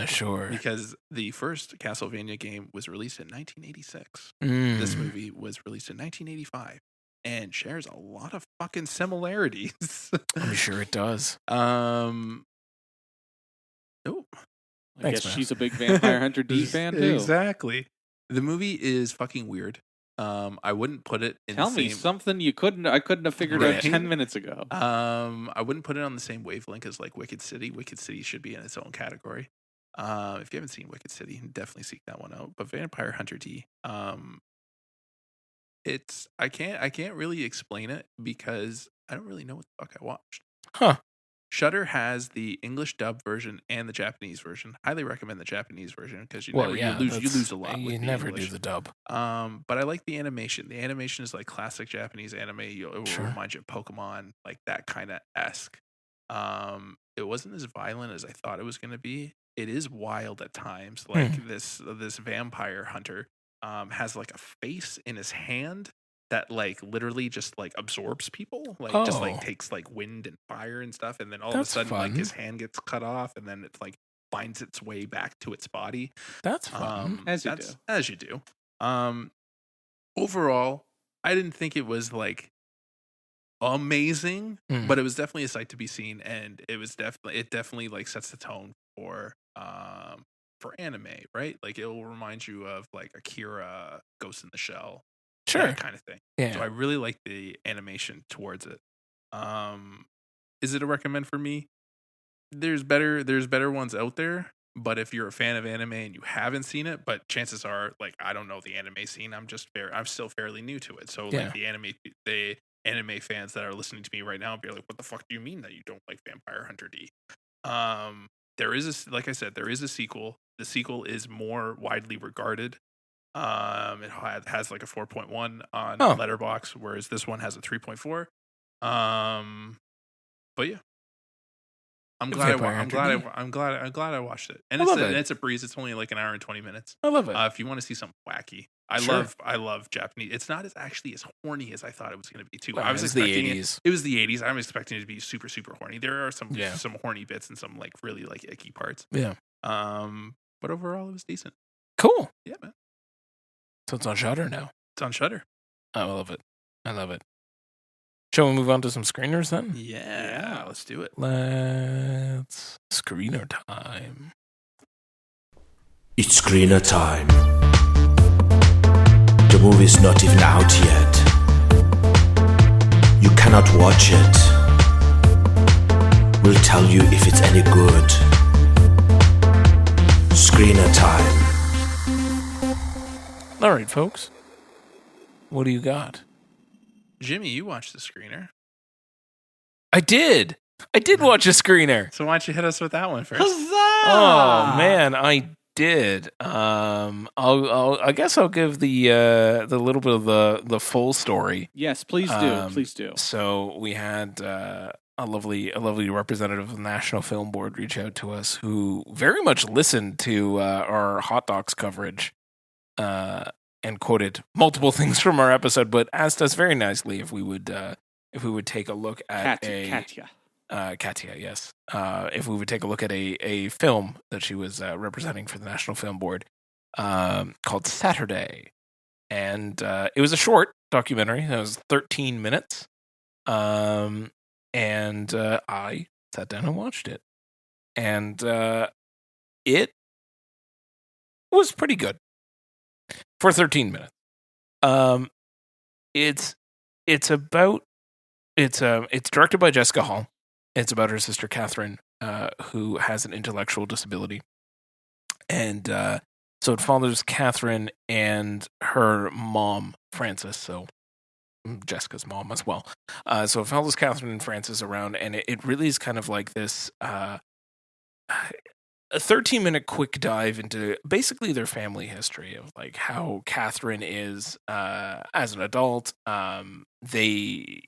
Sure. because the first Castlevania game was released in 1986. Mm. This movie was released in 1985 and shares a lot of fucking similarities. I'm sure it does. Nope. I Thanks, guess man. she's a big Vampire Hunter D fan too. Exactly. The movie is fucking weird. I wouldn't put it in Tell the me same, something I couldn't have figured Right. out 10 minutes ago. I wouldn't put it on the same wavelength as like Wicked City. Wicked City should be in its own category. If you haven't seen Wicked City, definitely seek that one out. But Vampire Hunter D, it's I can't really explain it because I don't really know what the fuck I watched. Huh. Shudder has the English dub version and the Japanese version. Highly recommend the Japanese version because you Well, never yeah, you lose a lot. You with the never English. do the dub. But I like the animation. The animation is like classic Japanese anime. It will Sure. remind you of Pokemon, like that kind of esque. It wasn't as violent as I thought it was going to be. It is wild at times. Like this vampire hunter has like a face in his hand that like literally just like absorbs people, like just like Oh. takes like wind and fire and stuff, and then all That's of a sudden like fun. his hand gets cut off, and then it's like finds its way back to its body. That's fun. As you That's- do. As you do. Overall, I didn't think it was like amazing, but it was definitely a sight to be seen, and it definitely like sets the tone for anime, right? Like it will remind you of like Akira, Ghost in the Shell, that kind of thing. Yeah. So I really like the animation towards it. Is it a recommend for me? There's better ones out there, but if you're a fan of anime and you haven't seen it, but chances are, like, I don't know the anime scene. I'm still fairly new to it. So like the anime fans that are listening to me right now be like, what the fuck do you mean that you don't like Vampire Hunter D? There is like I said, there is a sequel. The sequel is more widely regarded. It has like a 4.1 on Letterboxd, whereas this one has a 3.4. But yeah, I'm glad I watched it, and it's a breeze. It's only like an hour and 20 minutes. I love it. If you want to see something wacky, I love Japanese. It's not actually as horny as I thought it was going to be too. Well, I was expecting the 80s. It was the 80s. I'm expecting it to be super super horny. There are some horny bits and some like really like icky parts. Yeah. But overall it was decent. Cool. Yeah, man. So it's on Shudder now. It's on Shudder. I love it. Shall we move on to some screeners then? Yeah, let's do it. Let's screener time. It's screener time. The movie's not even out yet. You cannot watch it. We'll tell you if it's any good. Screener time. All right, folks. What do you got? Jimmy, you watched the screener. I did watch a screener. So why don't you hit us with that one first? Huzzah! Oh man, I did. I guess I'll give the little bit of the full story. Yes, please do. Please do. So we had a lovely representative of the National Film Board reach out to us, who very much listened to our hot docs coverage. And quoted multiple things from our episode, but asked us very nicely if we would take a look at Katya, yes. If we would take a look at a film that she was representing for the National Film Board, called Saturday, and it was a short documentary. It was 13 minutes, and I sat down and watched it, and it was pretty good. For 13 minutes. It's directed by Jessica Hall. It's about her sister Catherine, who has an intellectual disability. And so it follows Catherine and her mom, Frances, so Jessica's mom as well. So it follows Catherine and Frances around, and it really is kind of like this a 13-minute quick dive into basically their family history of like how Catherine is as an adult. They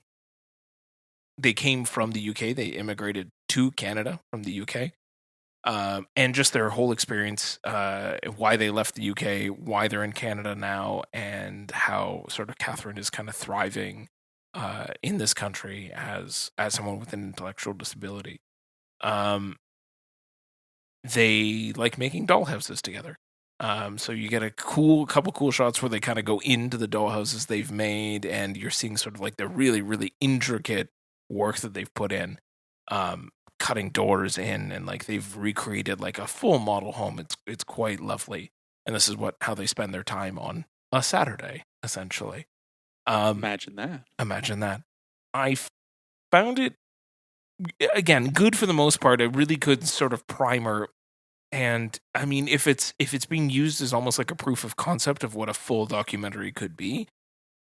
came from the UK. They immigrated to Canada from the UK. And just their whole experience, why they left the UK, why they're in Canada now, and how sort of Catherine is kind of thriving in this country as someone with an intellectual disability. They like making dollhouses together. So you get a couple cool shots where they kind of go into the dollhouses they've made, and you're seeing sort of like the really, really intricate work that they've put in, cutting doors in, and like they've recreated like a full model home. It's quite lovely, and this is how they spend their time on a Saturday, essentially. Imagine that. I found it, again, good for the most part. A really good sort of primer. And I mean, if it's being used as almost like a proof of concept of what a full documentary could be,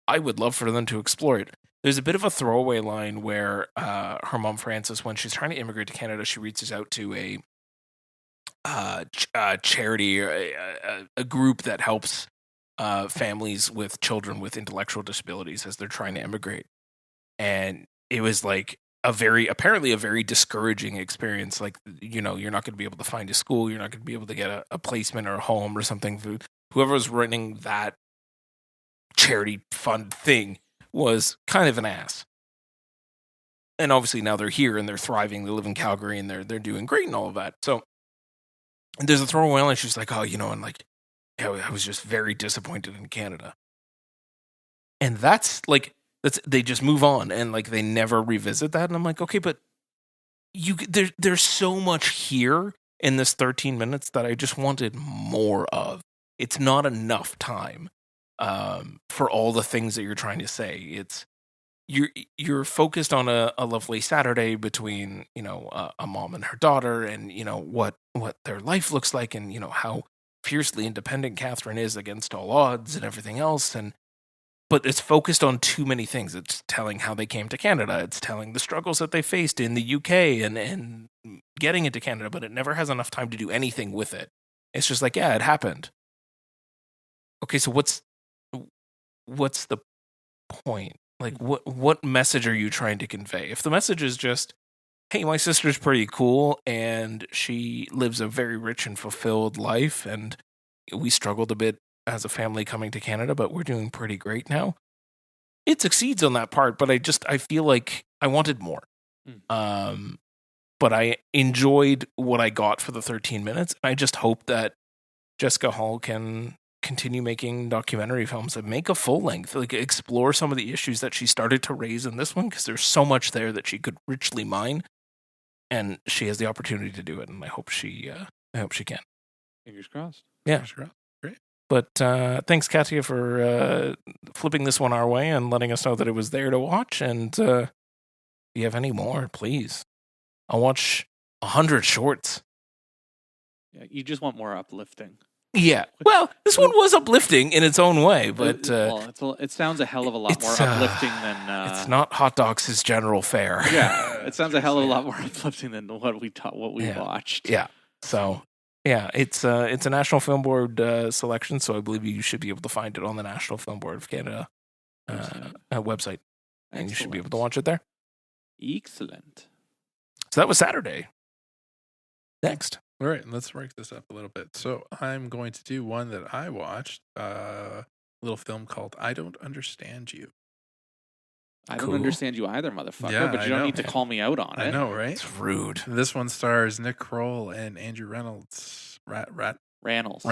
I would love for them to explore it. There's a bit of a throwaway line where her mom Frances, when she's trying to immigrate to Canada, she reaches out to a charity, a group that helps families with children with intellectual disabilities as they're trying to immigrate. And it was like apparently a very discouraging experience. Like, you know, you're not going to be able to find a school. You're not going to be able to get a placement or a home or something. Whoever was running that charity fund thing was kind of an ass. And obviously now they're here and they're thriving. They live in Calgary and they're doing great and all of that. So there's a throwaway line. She's like, oh, you know, and like, I was just very disappointed in Canada. And that's they just move on and like they never revisit that. And I'm like, okay, but there's so much here in this 13 minutes that I just wanted more of. It's not enough time for all the things that you're trying to say. It's you're focused on a lovely Saturday between a mom and her daughter, and what their life looks like, and how fiercely independent Catherine is against all odds and everything else, but it's focused on too many things. It's telling how they came to Canada. It's telling the struggles that they faced in the UK and getting into Canada, but it never has enough time to do anything with it. It's just like, yeah, it happened. Okay, so what's the point? Like, what message are you trying to convey? If the message is just, hey, my sister's pretty cool and she lives a very rich and fulfilled life, and we struggled a bit as a family coming to Canada, but we're doing pretty great now. It succeeds on that part, but I feel like I wanted more. But I enjoyed what I got for the 13 minutes. I just hope that Jessica Hall can continue making documentary films and make a full length, like explore some of the issues that she started to raise in this one, because there's so much there that she could richly mine, and she has the opportunity to do it. And I hope she can. Fingers crossed. Yeah. Fingers crossed. Great. But thanks, Katya, for flipping this one our way and letting us know that it was there to watch. And if you have any more, please. I'll watch 100 shorts. Yeah, you just want more uplifting. Yeah. Well, this one was uplifting in its own way, but it sounds a hell of a lot more uplifting than it's not hot dogs' general fare. Yeah, it sounds a hell of a lot more uplifting than what we watched. Yeah. So, yeah, it's a National Film Board selection, so I believe you should be able to find it on the National Film Board of Canada website, and you should be able to watch it there. Excellent. So that was Saturday. Next. All right, let's break this up a little bit. So I'm going to do one that I watched, a little film called I Don't Understand You. I don't understand you either, motherfucker, Yeah, but you don't need to call me out on it. I know, right? It's rude. This one stars Nick Kroll and Andrew Reynolds. Reynolds.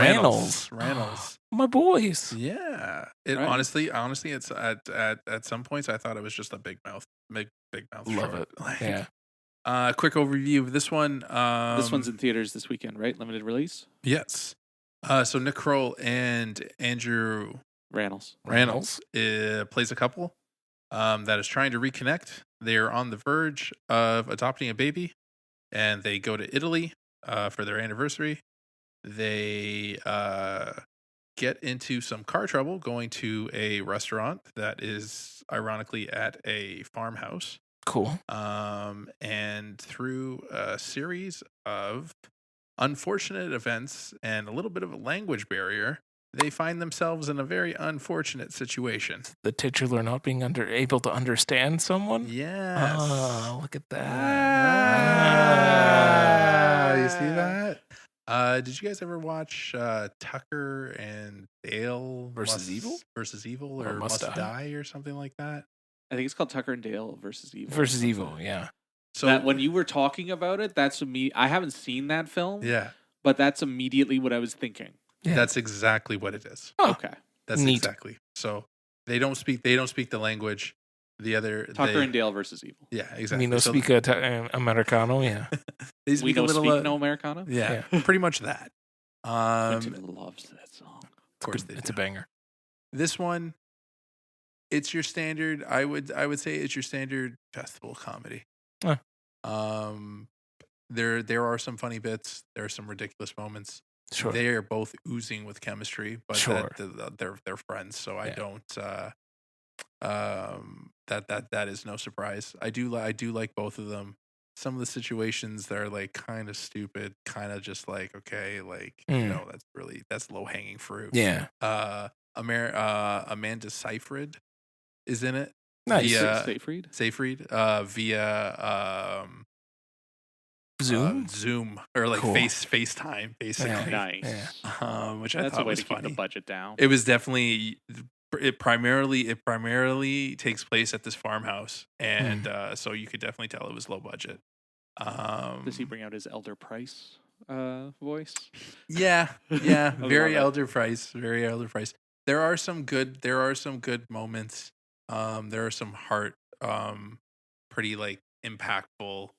My boys. Yeah. Right. Honestly, it's at some points I thought it was just a big mouth Love short. it. Like, Yeah. Quick overview of this one. This one's in theaters this weekend, right? Limited release? Yes. So Nick Kroll and Andrew Reynolds plays a couple that is trying to reconnect. They're on the verge of adopting a baby, and they go to Italy for their anniversary. They get into some car trouble going to a restaurant that is ironically at a farmhouse. Cool. And through a series of unfortunate events and a little bit of a language barrier, they find themselves in a very unfortunate situation. The titular not being able to understand someone? Yes. Oh, look at that. You see that? Did you guys ever watch Tucker and Dale versus Evil? Or Must Die or something like that? I think it's called Tucker and Dale versus Evil. Versus Evil, yeah. So that, when you were talking about it, I haven't seen that film. Yeah. But that's immediately what I was thinking. Yeah. That's exactly what it is. Oh, okay. That's neat. Exactly. So they don't speak the language. The other Tucker and Dale versus Evil. Yeah, exactly. We no speak Americano, yeah. They speak no Americano? Yeah, pretty much that. Quentin loves that song. Of course it's a banger. This one, it's your standard. I would say it's your standard festival comedy. Huh. There are some funny bits. There are some ridiculous moments. Sure. They are both oozing with chemistry, but sure. they're friends. So I don't. That is no surprise. I do like both of them. Some of the situations that are like kind of stupid, kind of just like okay, like that's low hanging fruit. Yeah. Amanda Seyfried is in it. Nice. Seyfried via Zoom or like FaceTime basically. Yeah. Nice. Yeah. Which that's I thought a way was to keep funny. the budget down. It was definitely. It primarily takes place at this farmhouse, and so you could definitely tell it was low budget. Does he bring out his Elder Price voice? Yeah, very Elder Price. There are some good moments. There are some pretty like impactful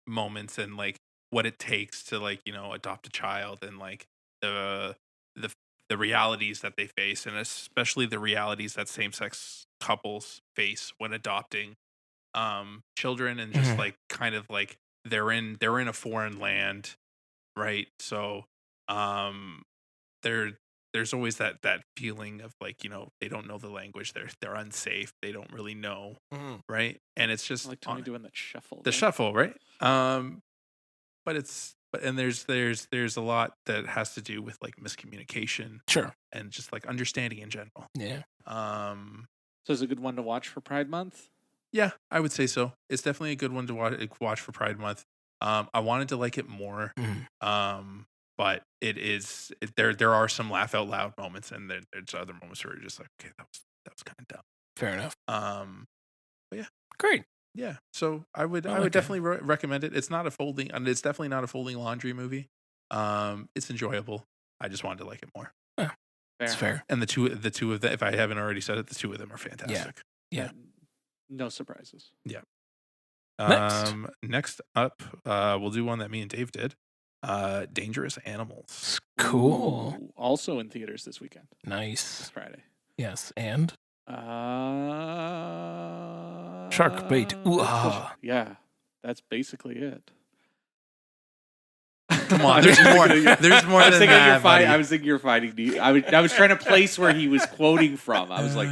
moments and like what it takes to like adopt a child and like the the the realities that they face, and especially the realities that same-sex couples face when adopting children, and just like kind of like they're in a foreign land, right? So there's always that feeling of like they don't know the language, they're unsafe, they don't really know, right? And it's just like Tony doing that shuffle. The shuffle, right? But there's a lot that has to do with like miscommunication, sure, and just like understanding in general. Yeah. So it's a good one to watch for Pride Month. Yeah, I would say so. It's definitely a good one to watch for Pride Month. I wanted to like it more, but there are some laugh out loud moments, and there's other moments where you're just like, okay, that was kind of dumb. Fair enough. But yeah, great. Yeah, so I would definitely recommend it. It's definitely not a folding laundry movie. It's enjoyable. I just wanted to like it more. Yeah, it's fair. And the two of them, if I haven't already said it, the two of them are fantastic. Yeah. No surprises. Yeah. Next up, we'll do one that me and Dave did. Dangerous Animals. Cool. Ooh, also in theaters this weekend. Nice. This Friday. Yes, and Shark Bait. Ooh, yeah, that's basically it. Come on, there's more. There's more than that. I was thinking you're fighting. I was trying to place where he was quoting from. I was like,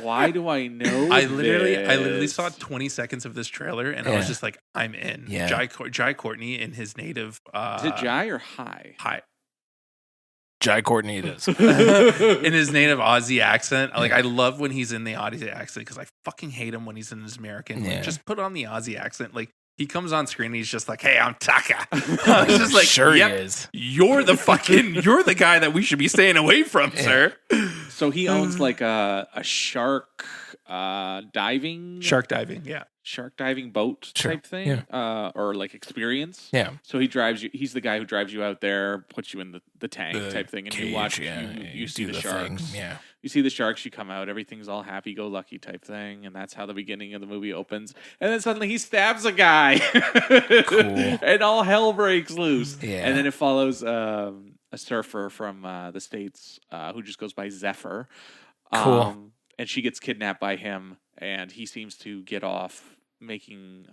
why do I know? I literally saw 20 seconds of this trailer, and I was just like, I'm in. Yeah. Jai Courtney in his native. Is it Jai or Hi? Hi. Jai Courtney it is. In his native Aussie accent. Like, I love when he's in the Aussie accent, because I fucking hate him when he's in his American. Like, just put on the Aussie accent. Like, he comes on screen and he's just like, hey, I'm Taka. I was just like, sure yep, he is. You're the guy that we should be staying away from, sir. So he owns like a shark diving. Shark diving, yeah. Shark diving boat type thing, or like experience. Yeah. So he drives you. He's the guy who drives you out there, puts you in the tank type thing, and you watch. You see the sharks. Thing. Yeah. You see the sharks. You come out. Everything's all happy go lucky type thing, and that's how the beginning of the movie opens. And then suddenly he stabs a guy. Cool. And all hell breaks loose. Yeah. And then it follows a surfer from the States who just goes by Zephyr. Cool. And she gets kidnapped by him, and he seems to get off making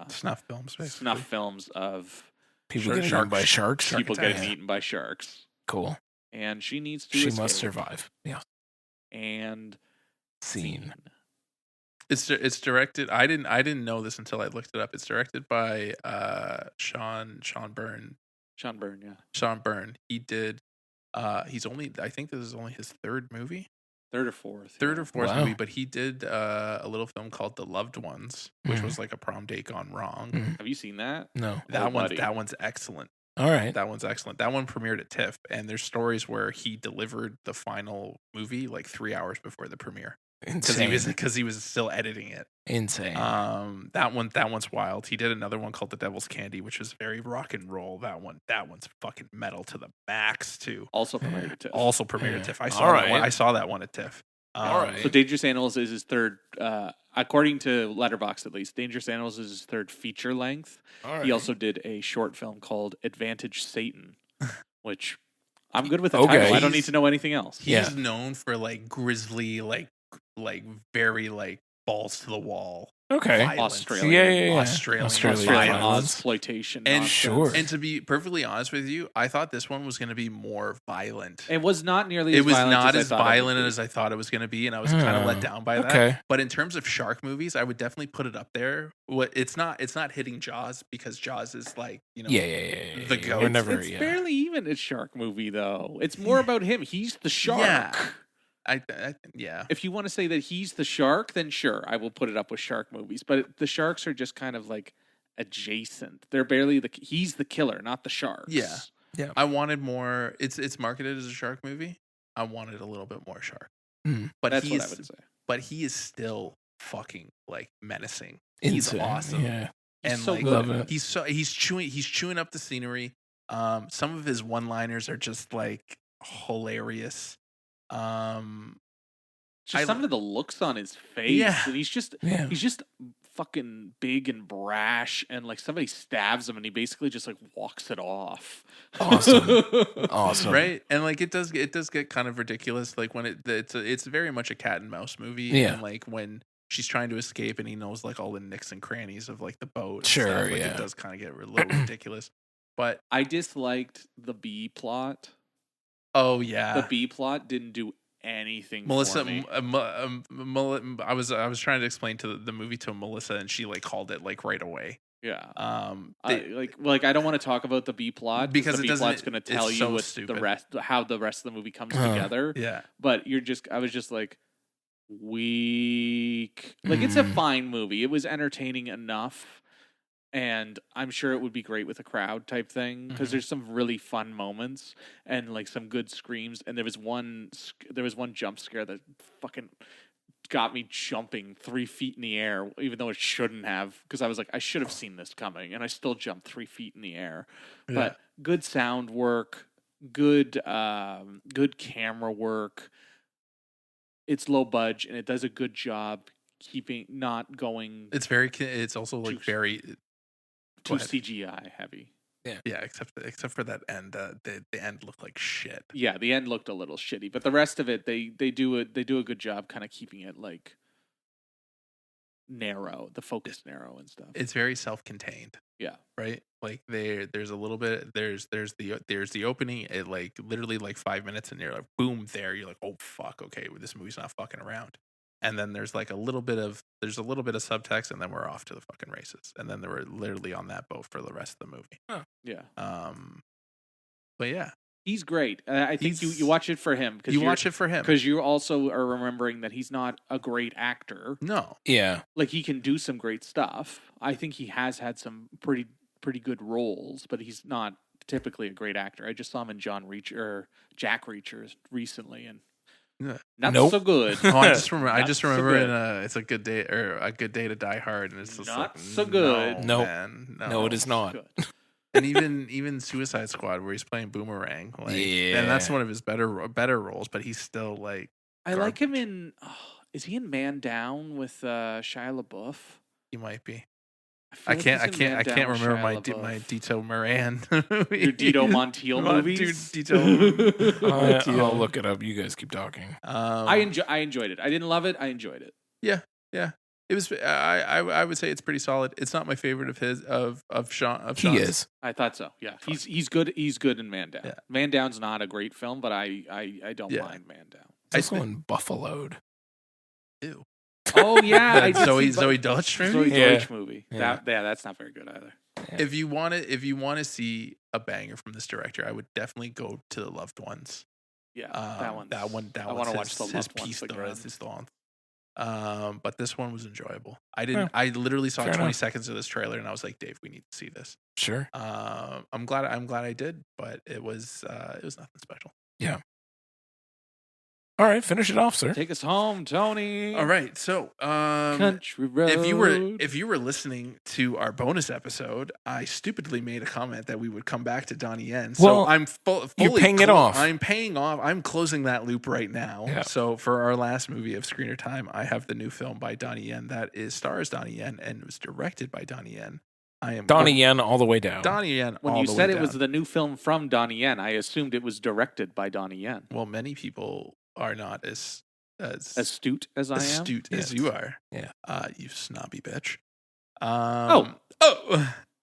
snuff films, basically. Snuff films of people getting eaten by sharks. People getting eaten by sharks. Cool. And she needs to. She escape. must survive. Yeah. And scene. It's directed. I didn't know this until I looked it up. It's directed by Sean Byrne. Sean Byrne, yeah. Sean Byrne. He did. He's only. I think this is only his third movie. Third or fourth movie, but he did a little film called The Loved Ones, which was like a prom date gone wrong. Have you seen that? No. That one's excellent. All right. That one's excellent. That one premiered at TIFF, and there's stories where he delivered the final movie like 3 hours before the premiere. Because he was still editing it. Insane. That one's wild. He did another one called The Devil's Candy, which was very rock and roll. That one's fucking metal to the max too. Also premiered at TIFF. I saw that one. I saw that one at TIFF. All right. So Dangerous Animals is his third, according to Letterboxd at least. Dangerous Animals is his third feature length. All right. He also did a short film called Advantage Satan, which I'm good with the title. I don't need to know anything else. He's known for like grisly, like very like balls to the wall. Okay. Australian violence, exploitation, and nonsense. And to be perfectly honest with you, I thought this one was going to be more violent. It was not nearly. It was not as violent as I thought it was going to be, and I was kind of let down by that. Okay. But in terms of shark movies, I would definitely put it up there. It's not hitting Jaws, because Jaws is like the goat. It's barely even a shark movie though. It's more about him. He's the shark. Yeah. If you want to say that he's the shark, then sure, I will put it up with shark movies. But the sharks are just kind of like adjacent. They're barely he's the killer, not the sharks. Yeah. I wanted more. It's marketed as a shark movie. I wanted a little bit more shark. But that's what I would say. But he is still fucking like menacing. Insane. He's awesome. Yeah. And so like good. he's chewing up the scenery. Some of his one-liners are just like hilarious. Just some of the looks on his face. Yeah. And he's just fucking big and brash, and like somebody stabs him and he basically just like walks it off. Awesome. Right? And like it does get kind of ridiculous, like when it's very much a cat and mouse movie. Yeah. And like when she's trying to escape and he knows like all the nicks and crannies of like the boat and Sure, stuff. Like yeah. it does kind of get a little ridiculous. But I disliked the B plot. oh yeah. The B plot didn't do anything Melissa, for me. I was trying to explain to the movie to Melissa, and she like called it like right away. Yeah. They- I don't want to talk about the B plot Because the it B plot's doesn't- going to it's tell you so what stupid. how the rest of the movie comes together. Yeah. But I was just like weak. Like it's a fine movie. It was entertaining enough. And I'm sure it would be great with a crowd type thing because there's some really fun moments and like some good screams. And there was one jump scare that fucking got me jumping 3 feet in the air, even though it shouldn't have. Because I was like, I should have seen this coming, and I still jumped 3 feet in the air. Yeah. But good sound work, good camera work. It's low budge and it does a good job keeping not going It's also like very too CGI heavy. Yeah, except for that end. The end looked like shit. Yeah, the end looked a little shitty, but the rest of it, they do a good job, kind of keeping it like narrow, the focus narrow and stuff. It's very self-contained. Yeah, right. Like there's a little bit. There's the opening. It like literally like 5 minutes, and you're like, boom, there. You're like, oh fuck, okay, this movie's not fucking around. And then there's like a little bit of subtext, and then we're off to the fucking races. And then they were literally on that boat for the rest of the movie. huh. Yeah. But yeah, he's great. I think you watch it for him. You watch it for him because you also are remembering that he's not a great actor. No. Yeah. Like he can do some great stuff. I think he has had some pretty good roles, but he's not typically a great actor. I just saw him in Jack Reacher recently, and not so good. Oh, I just remember so in It's a Good Day or A Good Day to Die Hard, and it's just not like, so good. No, Nope. man, No, it is not. Good. And even Suicide Squad, where he's playing Boomerang, like, Yeah. and that's one of his better roles, but he's still like, I like him in. Is he in Man Down with Shia LaBeouf? he might be. feel I like can't he's in Man Down with remember Shia LaBeouf. my Dito Moran. Your Dito Montiel movies. Dito. I'll look it up. You guys keep talking. I enjoyed it. I didn't love it. I enjoyed it. Yeah. It was. I would say it's pretty solid. It's not my favorite of his of Sean. He is. I thought so. Yeah, he's good. He's good in Man Down. Yeah. Man Down's not a great film, but I don't mind Man Down. It's also in Buffaloed. Ew. Oh yeah, I That did Zoe see Deutsch Zoe movie. Yeah. Deutsch movie. Yeah. That's not very good either. If you want to see a banger from this director, I would definitely go to The Loved Ones. Yeah, That one. I want wanna to watch The his Loved Ones piece de again. resistance. But this one was enjoyable. I literally saw Fair 20 enough. seconds of this trailer, and I was like, Dave, we need to see this. Sure. I'm glad I did, but it was nothing special. All right, finish it off, sir. Take us home, Tony. All right, so Country road. if you were listening to our bonus episode, I stupidly made a comment that we would come back to Donnie Yen. So Well, I'm fully you're paying it off. I'm paying off. I'm closing that loop right now. Yeah. So for our last movie of Screener Time, I have the new film by Donnie Yen that stars Donnie Yen and was directed by Donnie Yen. I am Donnie Yen all the way down. Donnie Yen. When all you the said way it was down. the new film from Donnie Yen, I assumed it was directed by Donnie Yen. Well, many people are not as Astute as I am. astute as Yes. you are. Yeah. You snobby bitch. Oh.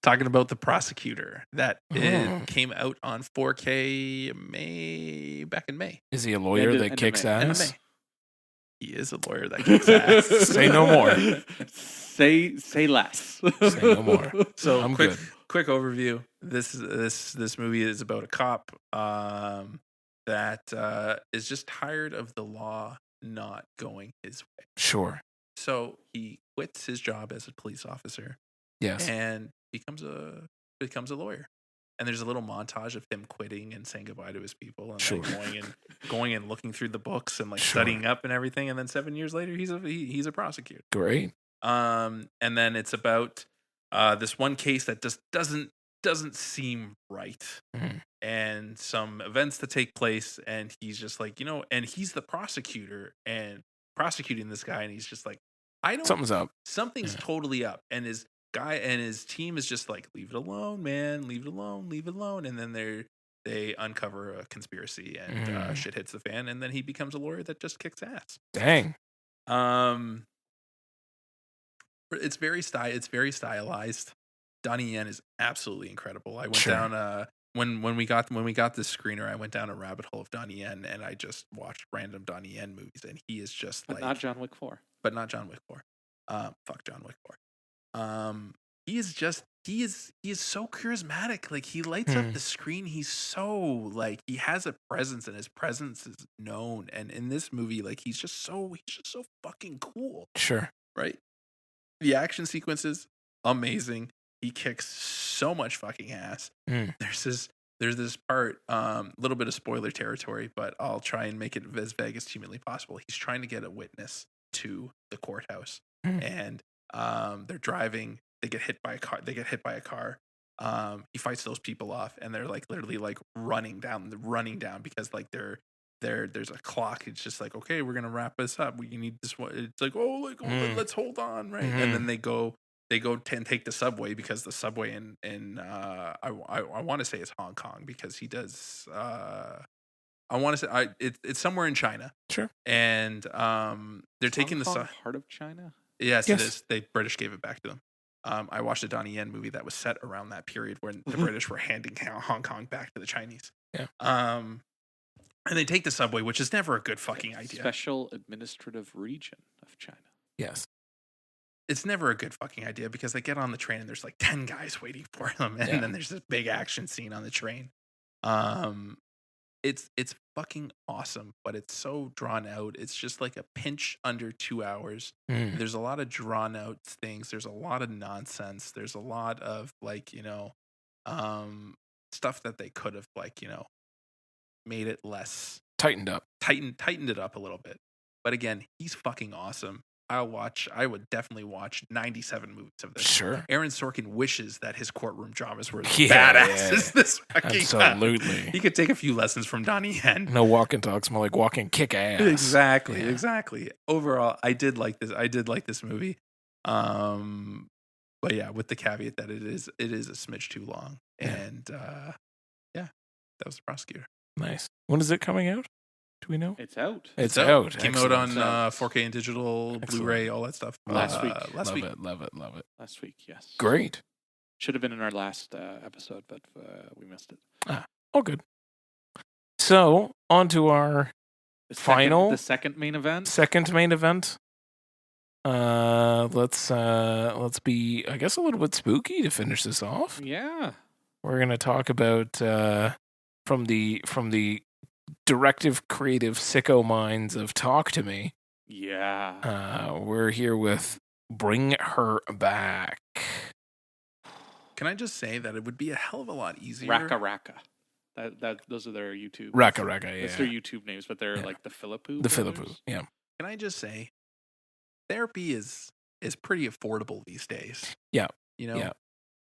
Talking about The Prosecutor that Oh. it came out on 4K back in May. Is he a lawyer End of- that end of kicks May. End of ass? May. He is a lawyer that kicks ass. Say no more. Say less. Say no more. So I'm quick good. quick overview. This movie is about a cop that is just tired of the law not going his way. Sure. So he quits his job as a police officer Yes. and becomes a lawyer. And there's a little montage of him quitting and saying goodbye to his people and Sure. like going and looking through the books and like Sure. studying up and everything. And then 7 years later, he's a prosecutor. Great. And then it's about this one case that just doesn't seem right, Mhm. and some events that take place, and he's just like, and he's the prosecutor, and prosecuting this guy, and he's just like, I don't. Something's up. Something's totally up, and his guy and his team is just like, leave it alone, man, leave it alone, leave it alone, and then they uncover a conspiracy, and shit hits the fan, and then he becomes a lawyer that just kicks ass. Dang. It's very stylized. Donnie Yen is absolutely incredible. I went down when we got this screener, I went down a rabbit hole of Donnie Yen, and I just watched random Donnie Yen movies, and he is just but not John Wick 4. But not John Wick 4. Fuck John Wick 4. He is so charismatic. Like, he lights up the screen. He's so, like, he has a presence, and his presence is known. And in this movie, like, he's just so fucking cool. Sure. Right? The action sequences, amazing. He kicks so much fucking ass. There's this part, little bit of spoiler territory, but I'll try and make it as vague as humanly possible. He's trying to get a witness to the courthouse, and they're driving. They get hit by a car. He fights those people off, and they're like literally like running down because like there's a clock. It's just like, okay, we're gonna wrap this up. We need this one. It's like, let's hold on, right? And then they go and take the subway, because the subway in I want to say it's Hong Kong, because he does I want to say it's somewhere in China. Sure. And they're taking the part of China. Yes, it is. The British gave it back to them. I watched a Donnie Yen movie that was set around that period when the British were handing Hong Kong back to the Chinese. Yeah. And they take the subway, which is never a good fucking idea. Special Administrative Region of China. Yes. It's never a good fucking idea, because they get on the train and there's like 10 guys waiting for them, and then there's this big action scene on the train. It's fucking awesome, but it's so drawn out. It's just like a pinch under 2 hours. There's a lot of drawn out things. There's a lot of nonsense. There's a lot of like, stuff that they could have like, made it less tightened it up a little bit. But again, he's fucking awesome. I would definitely watch 97 movies of this. Sure. Aaron Sorkin wishes that his courtroom dramas were as badass as this fucking Absolutely. He could take a few lessons from Donnie Yen. No walk and talks, more like walking kick ass. Exactly. Overall, I did like this movie. But yeah, with the caveat that it is a smidge too long. And that was The Prosecutor. Nice. When is it coming out? Do we know? It's out. It's out. Came out on 4K and digital, Blu-ray, all that stuff. Last week. Last week. Love it. Last week, yes. Great. Should have been in our last episode, but we missed it. Oh, good. So, on to our the second main event. Let's be, I guess, a little bit spooky to finish this off. Yeah. We're going to talk about from the directive, creative sicko minds of Talk to Me. Yeah. We're here with Bring Her Back. Can I just say that it would be a hell of a lot easier? Raka. Those are their YouTube. Raka, yeah. That's their YouTube names, but they're like the Philippou. The Philippou, yeah. Can I just say, therapy is pretty affordable these days. Yeah.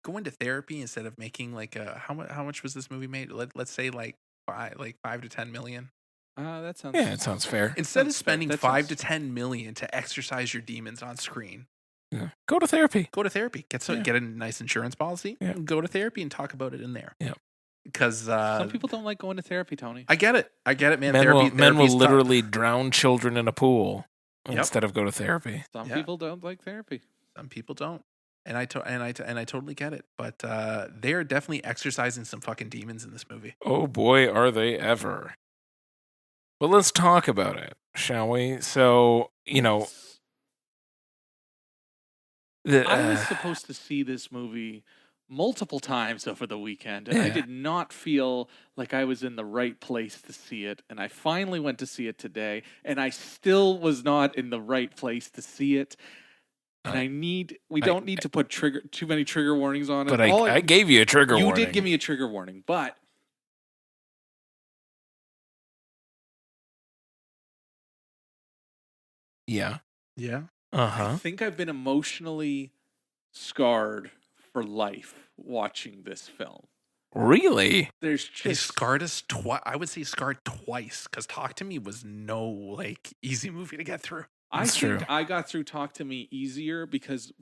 Go into therapy instead of making like how much was this movie made? Let's say like 5 to 10 million. That sounds. Yeah, it sounds fair. Instead of spending 5 to 10 million to exercise your demons on screen, go to therapy. Get a nice insurance policy. Yeah. Go to therapy and talk about it in there. Yeah. Because some people don't like going to therapy, Tony. I get it, man. Men will literally drown children in a pool instead of go to therapy. Some people don't like therapy. Some people don't. And I totally get it, but they are definitely exercising some fucking demons in this movie. Oh boy, are they ever! But let's talk about it, shall we? So I was supposed to see this movie multiple times over the weekend, and I did not feel like I was in the right place to see it. And I finally went to see it today, and I still was not in the right place to see it. And we don't need to put too many trigger warnings on it. But I gave you a trigger warning. You did give me a trigger warning, but yeah. I think I've been emotionally scarred for life watching this film. Really? They scarred us twice. I would say scarred twice, because Talk to Me was no like easy movie to get through. I That's think true. I got through Talk to Me easier because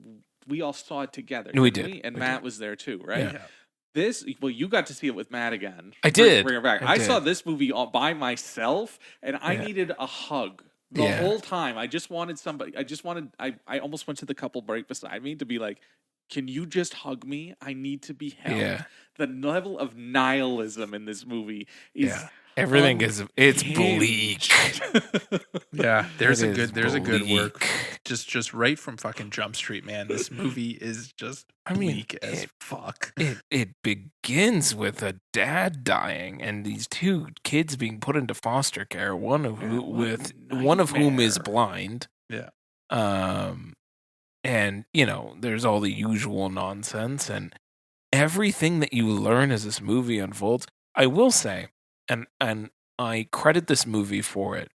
we all saw it together. We didn't did. And We Matt did. was there too, right? Yeah. You got to see it with Matt again. I did. Bring her back. I I saw did. this movie all by myself, and I Yeah. needed a hug the Yeah. whole time. I just wanted somebody. I almost went to the couple right beside me to be like, "Can you just hug me? I need to be held." Yeah. The level of nihilism in this movie is Everything it's bleak. Yeah, there's It a is good work. bleak. Just right from fucking Jump Street, man. This movie is just bleak as fuck. It begins with a dad dying and these two kids being put into foster care. One of whom is blind. Yeah. And there's all the usual nonsense and everything that you learn as this movie unfolds. I will say, and I credit this movie for it.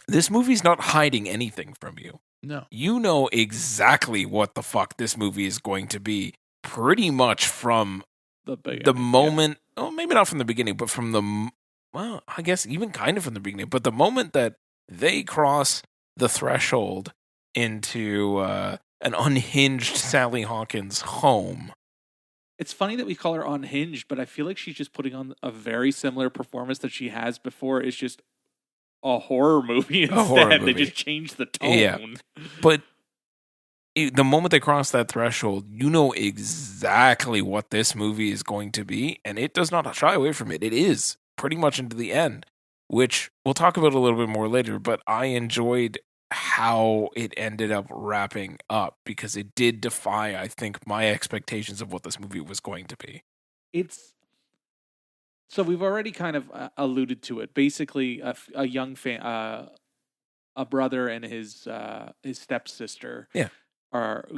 This movie's not hiding anything from you. No. You know exactly what the fuck this movie is going to be pretty much from the moment, maybe not from the beginning, but I guess even kind of from the beginning, but the moment that they cross the threshold into an unhinged Sally Hawkins home. It's funny that we call her unhinged, but I feel like she's just putting on a very similar performance that she has before. It's just a horror movie instead. They just changed the tone. Yeah. But the moment they cross that threshold, you know exactly what this movie is going to be, and it does not shy away from it. It is pretty much into the end, which we'll talk about a little bit more later, but I enjoyed how it ended up wrapping up because it did defy, I think, my expectations of what this movie was going to be. So we've already kind of alluded to it. Basically, a young a brother and his stepsister. Yeah.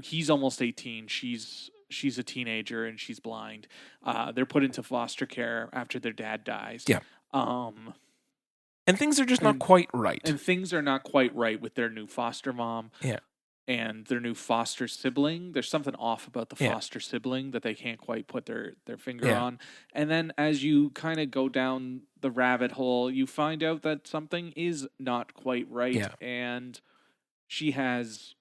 He's almost 18. She's a teenager and she's blind. They're put into foster care after their dad dies. Yeah. And things are just not quite right. And things are not quite right with their new foster mom. Yeah. And their new foster sibling. There's something off about the foster sibling that they can't quite put their finger on. And then as you kind of go down the rabbit hole, you find out that something is not quite right. Yeah. And she has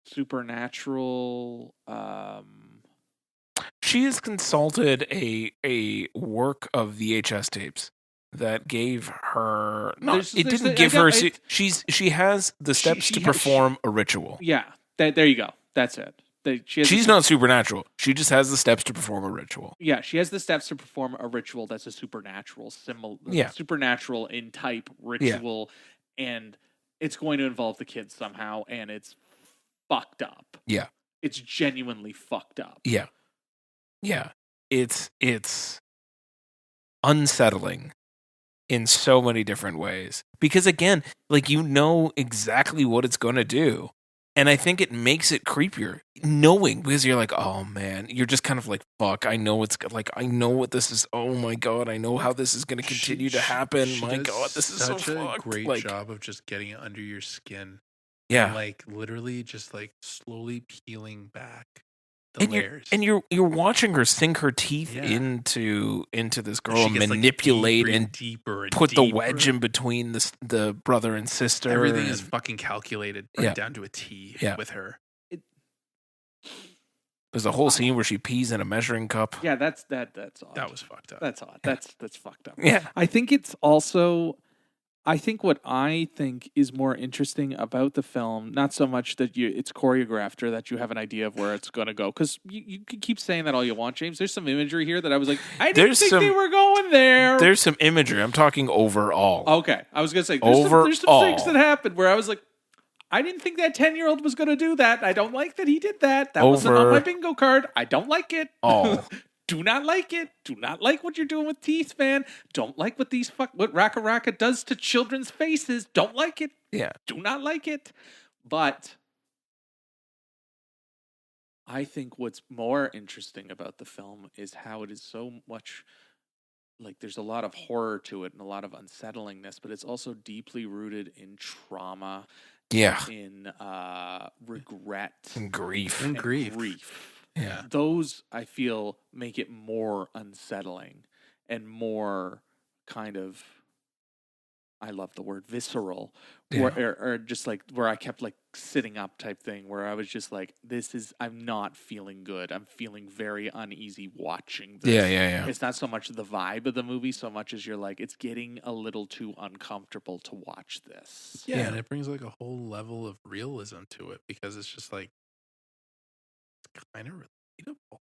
supernatural... She has consulted a work of VHS tapes that gave her. She has the steps to perform a ritual. Yeah, there you go. That's it. She's not supernatural. She just has the steps to perform a ritual. Yeah, she has the steps to perform a ritual that's a supernatural supernatural in type ritual, and it's going to involve the kids somehow, and it's fucked up. Yeah, it's genuinely fucked up. Yeah, it's unsettling in so many different ways because again, like exactly what it's going to do. And I think it makes it creepier knowing because you're like, oh man, you're just kind of like, fuck, I know what this is. Oh my God. I know how this is going to continue to happen. My God, this is such so a great job of just getting it under your skin. Yeah. And literally just slowly peeling back the layers. You're watching her sink her teeth into this girl and manipulate and put the wedge in between the brother and sister. Everything is fucking calculated down to a T with her. There's a whole scene where she pees in a measuring cup. Yeah, that's odd. That was fucked up. That's odd. That's fucked up. Yeah. I think it's also what I think is more interesting about the film, not so much that it's choreographed or that you have an idea of where it's going to go. Because you can keep saying that all you want, James. There's some imagery here that I was like, I didn't think they were going there. There's some imagery. I'm talking overall. Okay. I was going to say, there's some things that happened where I was like, I didn't think that 10-year-old was going to do that. I don't like that he did that. That wasn't on my bingo card. I don't like it. Do not like it. Do not like what you're doing with teeth, man. Don't like what what Raka Raka does to children's faces. Don't like it. Yeah. Do not like it. But I think what's more interesting about the film is how it is so much there's a lot of horror to it and a lot of unsettlingness, but it's also deeply rooted in trauma. Yeah. In regret. And grief. And grief. Yeah. Those, I feel, make it more unsettling and more kind of I love the word visceral, Yeah. or just like where I kept like sitting up type thing, where I was just like, I'm not feeling good. I'm feeling very uneasy watching this. Yeah. It's not so much the vibe of the movie, so much as you're like, it's getting a little too uncomfortable to watch this. Yeah, and it brings like a whole level of realism to it because it's just like it's kind of relatable.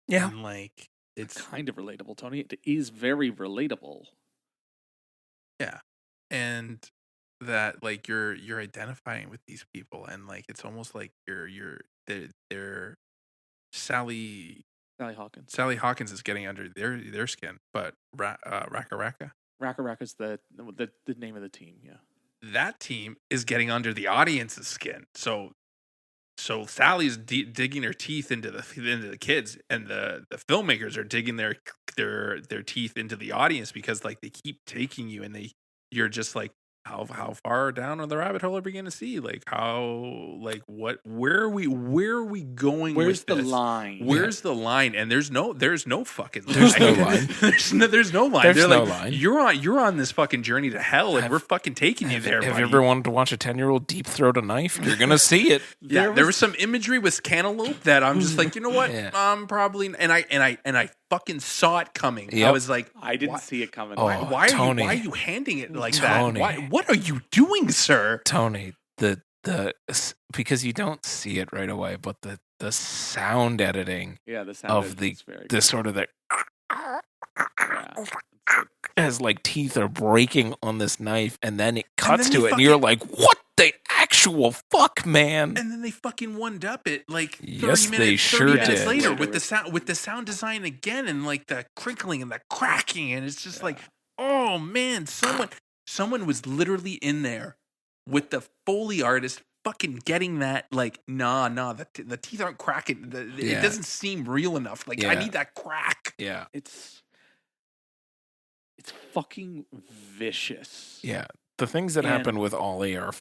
Yeah. And like It's it's kind of relatable, Tony. It is very relatable. yeah. And that like you're identifying with these people and like it's almost like they're Sally Hawkins is getting under their skin, but Raka Raka, Raka Raka's the name of the team, yeah. that team is getting under the audience's skin. So Sally's digging her teeth into the kids, and the filmmakers are digging their teeth into the audience because like they keep taking you, and you're just like how far down on the rabbit hole are we going to see? Like how like what where are we going? Where's with the this? line? Where's the line? And there's no fucking line. There's no line. there's no line. There's They're no like, line. You're on this fucking journey to hell, and we're fucking taking you there. Have buddy. you ever wanted to watch a 10-year-old deep throat a knife? You're gonna see it. Yeah, there was some imagery with cantaloupe that I'm just like, you know what? Yeah. I'm probably and I fucking saw it coming. Yep. I was like, I didn't see it coming. Oh, why Tony. are you handing it like Tony. that? What are you doing, sir? Tony, the because you don't see it right away, but the sound editing Yeah, the sound of is very the sort of the yeah. as like teeth are breaking on this knife, and then it cuts then to they it, and you're like, "What the actual fuck, man?" And then they fucking one up it like 30 Yes, minutes, they 30 sure minutes did. later Later. with the sound design again and like the crinkling and the cracking, and it's just like, oh man, someone was literally in there with the Foley artist fucking getting that like the teeth aren't cracking. It doesn't seem real enough. Like I Yeah. need that crack. Yeah, It's fucking vicious. yeah. The things that And- happen with Ollie are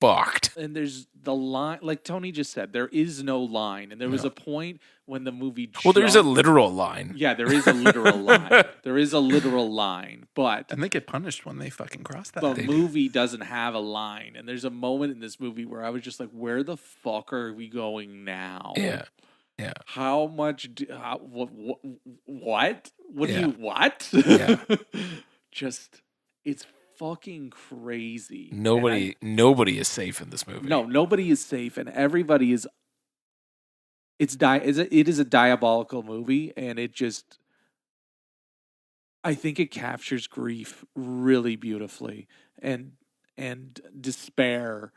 fucked. And there's the line, like Tony just said, there is no line. And there was No. a point when the movie Well, there's a jumped- literal line. Yeah, there is a literal line. There is a literal line, but And they get punished when they fucking cross that. the They do. movie doesn't have a line. And there's a moment in this movie where I was just like, where the fuck are we going now? Yeah. How much what do Yeah. you what? Yeah. Just it's fucking crazy. And Nobody is safe in this movie. no, nobody is safe, and everybody is. It is a diabolical movie, and it just. I think it captures grief really beautifully, and despair,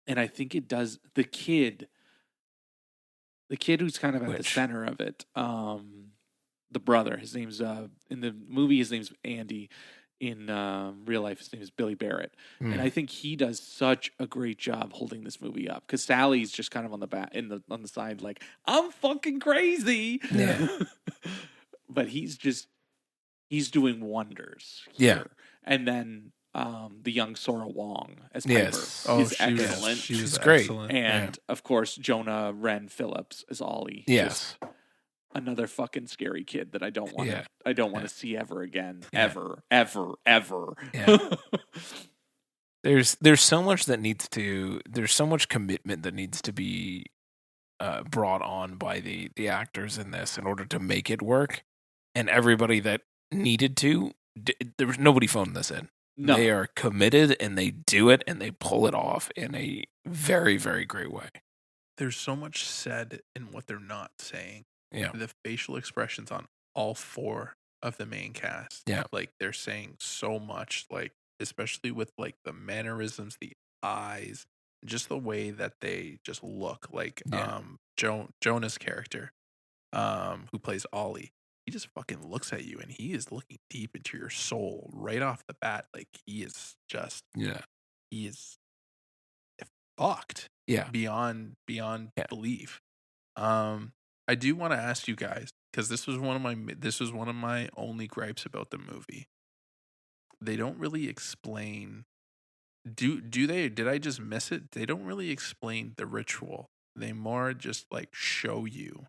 and I think it does the kid who's kind of at the Which? center of it. The brother, his name's in the movie, his name's Andy. In real life, his name is Billy Barrett, and I think he does such a great job holding this movie up. Because Sally's just kind of on the back, on the side, like I'm fucking crazy. Yeah. But he's doing wonders. Yeah. Here. And then the young Sora Wong as Piper Yes. is excellent. She was She's great. excellent. And of course, Jonah Wren Phillips as Ollie. Yes. Just another fucking scary kid that I don't want to. Yeah. I don't want to see ever again. Yeah. Ever. Yeah. There's so much there's so much commitment that needs to be brought on by the actors in this in order to make it work, and everybody that needed to, there was nobody phoning this in. No. They are committed, and they do it, and they pull it off in a very, very great way. There's so much said in what they're not saying. Yeah. The facial expressions on all four of the main cast. Yeah. Like they're saying so much, like especially with like the mannerisms, the eyes, just the way that they just look. Like Yeah. Jonah's character, who plays Ollie, he just fucking looks at you and he is looking deep into your soul right off the bat. Like he is fucked. Yeah. Beyond Yeah. belief. I do want to ask you guys, because this was one of my only gripes about the movie. They don't really explain. Do they? Did I just miss it? They don't really explain the ritual. They more just like show you.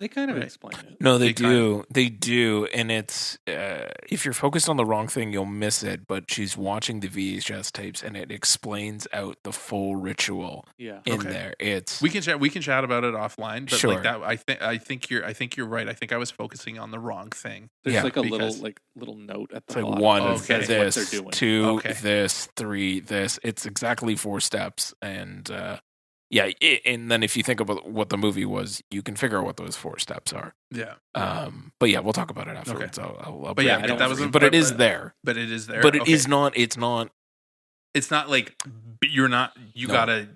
They kind of Right. explain it. No, they They kind do. They do. And it's, if you're focused on the wrong thing, you'll miss it. But she's watching the VHS tapes and it explains out the full ritual Yeah. in Okay. there. It's, We can chat about it offline, but Sure. like that, I think you're right. I think I was focusing on the wrong thing. There's Yeah, like a because- little note at the it's like bottom. one, that says what this, they're doing. 2, Okay. this, 3, this. It's exactly 4 steps. And yeah, and then if you think about what the movie was, you can figure out what those 4 steps are. Yeah, But yeah, we'll talk about it afterwards. I'll But yeah, bring it that up was for you. a- but it is but- there. but it is there. But it Okay. is not. It's not. It's not like you're not. You No. gotta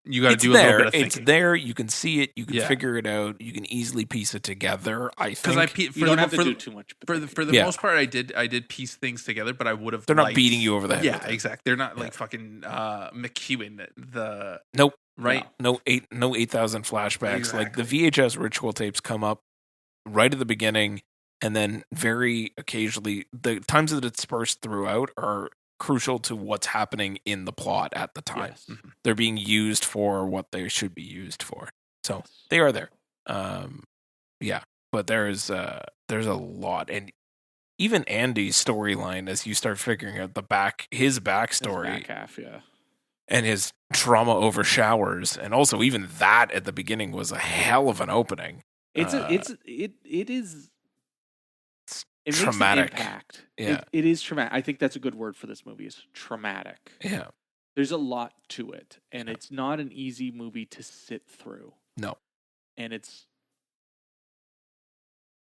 It's do a there. little bit of It's thinking. there. You can see it. You can Yeah. figure it out. You can easily piece it together. I Because think You don't have to do too much. for the Yeah. most part, I did piece things together, but I would have. they're not beating you over the head. Yeah, with it. exactly. They're not Yeah. like fucking McEwen. The Nope. right. No 8,000 flashbacks. Like the VHS ritual tapes come up right at the beginning, and then very occasionally the times that it's dispersed throughout are crucial to what's happening in the plot at the time. Yes. They're being used for what they should be used for. So they are there. Yeah, but there's a lot, and even Andy's storyline as you start figuring out his backstory Back half, yeah. and his trauma over showers, and also even that at the beginning was a hell of an opening. It makes an traumatic. impact. Yeah. It is traumatic. I think that's a good word for this movie. Is traumatic. Yeah, There's a lot to it, and it's not an easy movie to sit through. no, And it's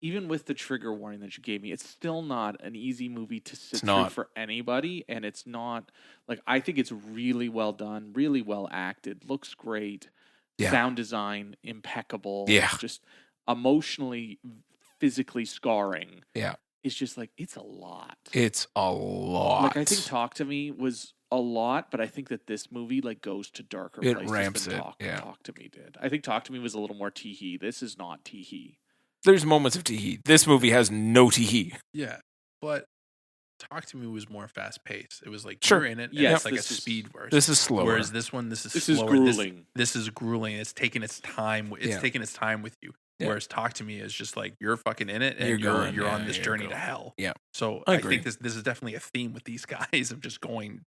even with the trigger warning that you gave me, it's still not an easy movie to sit It's through not. for anybody. And it's not like I think it's really well done, really well acted, looks great, Yeah. sound design impeccable. Yeah. Just emotionally, physically scarring. Yeah. It's just like it's a lot. it's a lot. Like I think Talk to Me was a lot, but I think that this movie like goes to darker It places ramps than it, Talk to Me did. I think Talk to Me was a little more tee-hee. This is not tee-hee. There's moments of tee. This movie has no tee. Yeah, but Talk to Me was more fast paced. It was like Sure. you're in it, and Yes, it's like a this is- speed burst. This is slower. Whereas this one, this is This is slower. grueling. This is grueling. It's taking its time. It's Yeah. taking its time with you. Yeah. Whereas Talk to Me is just like you're fucking in it, and You're you're going, on yeah, this you're journey to going. hell. Yeah. So I I agree. think this is definitely a theme with these guys of just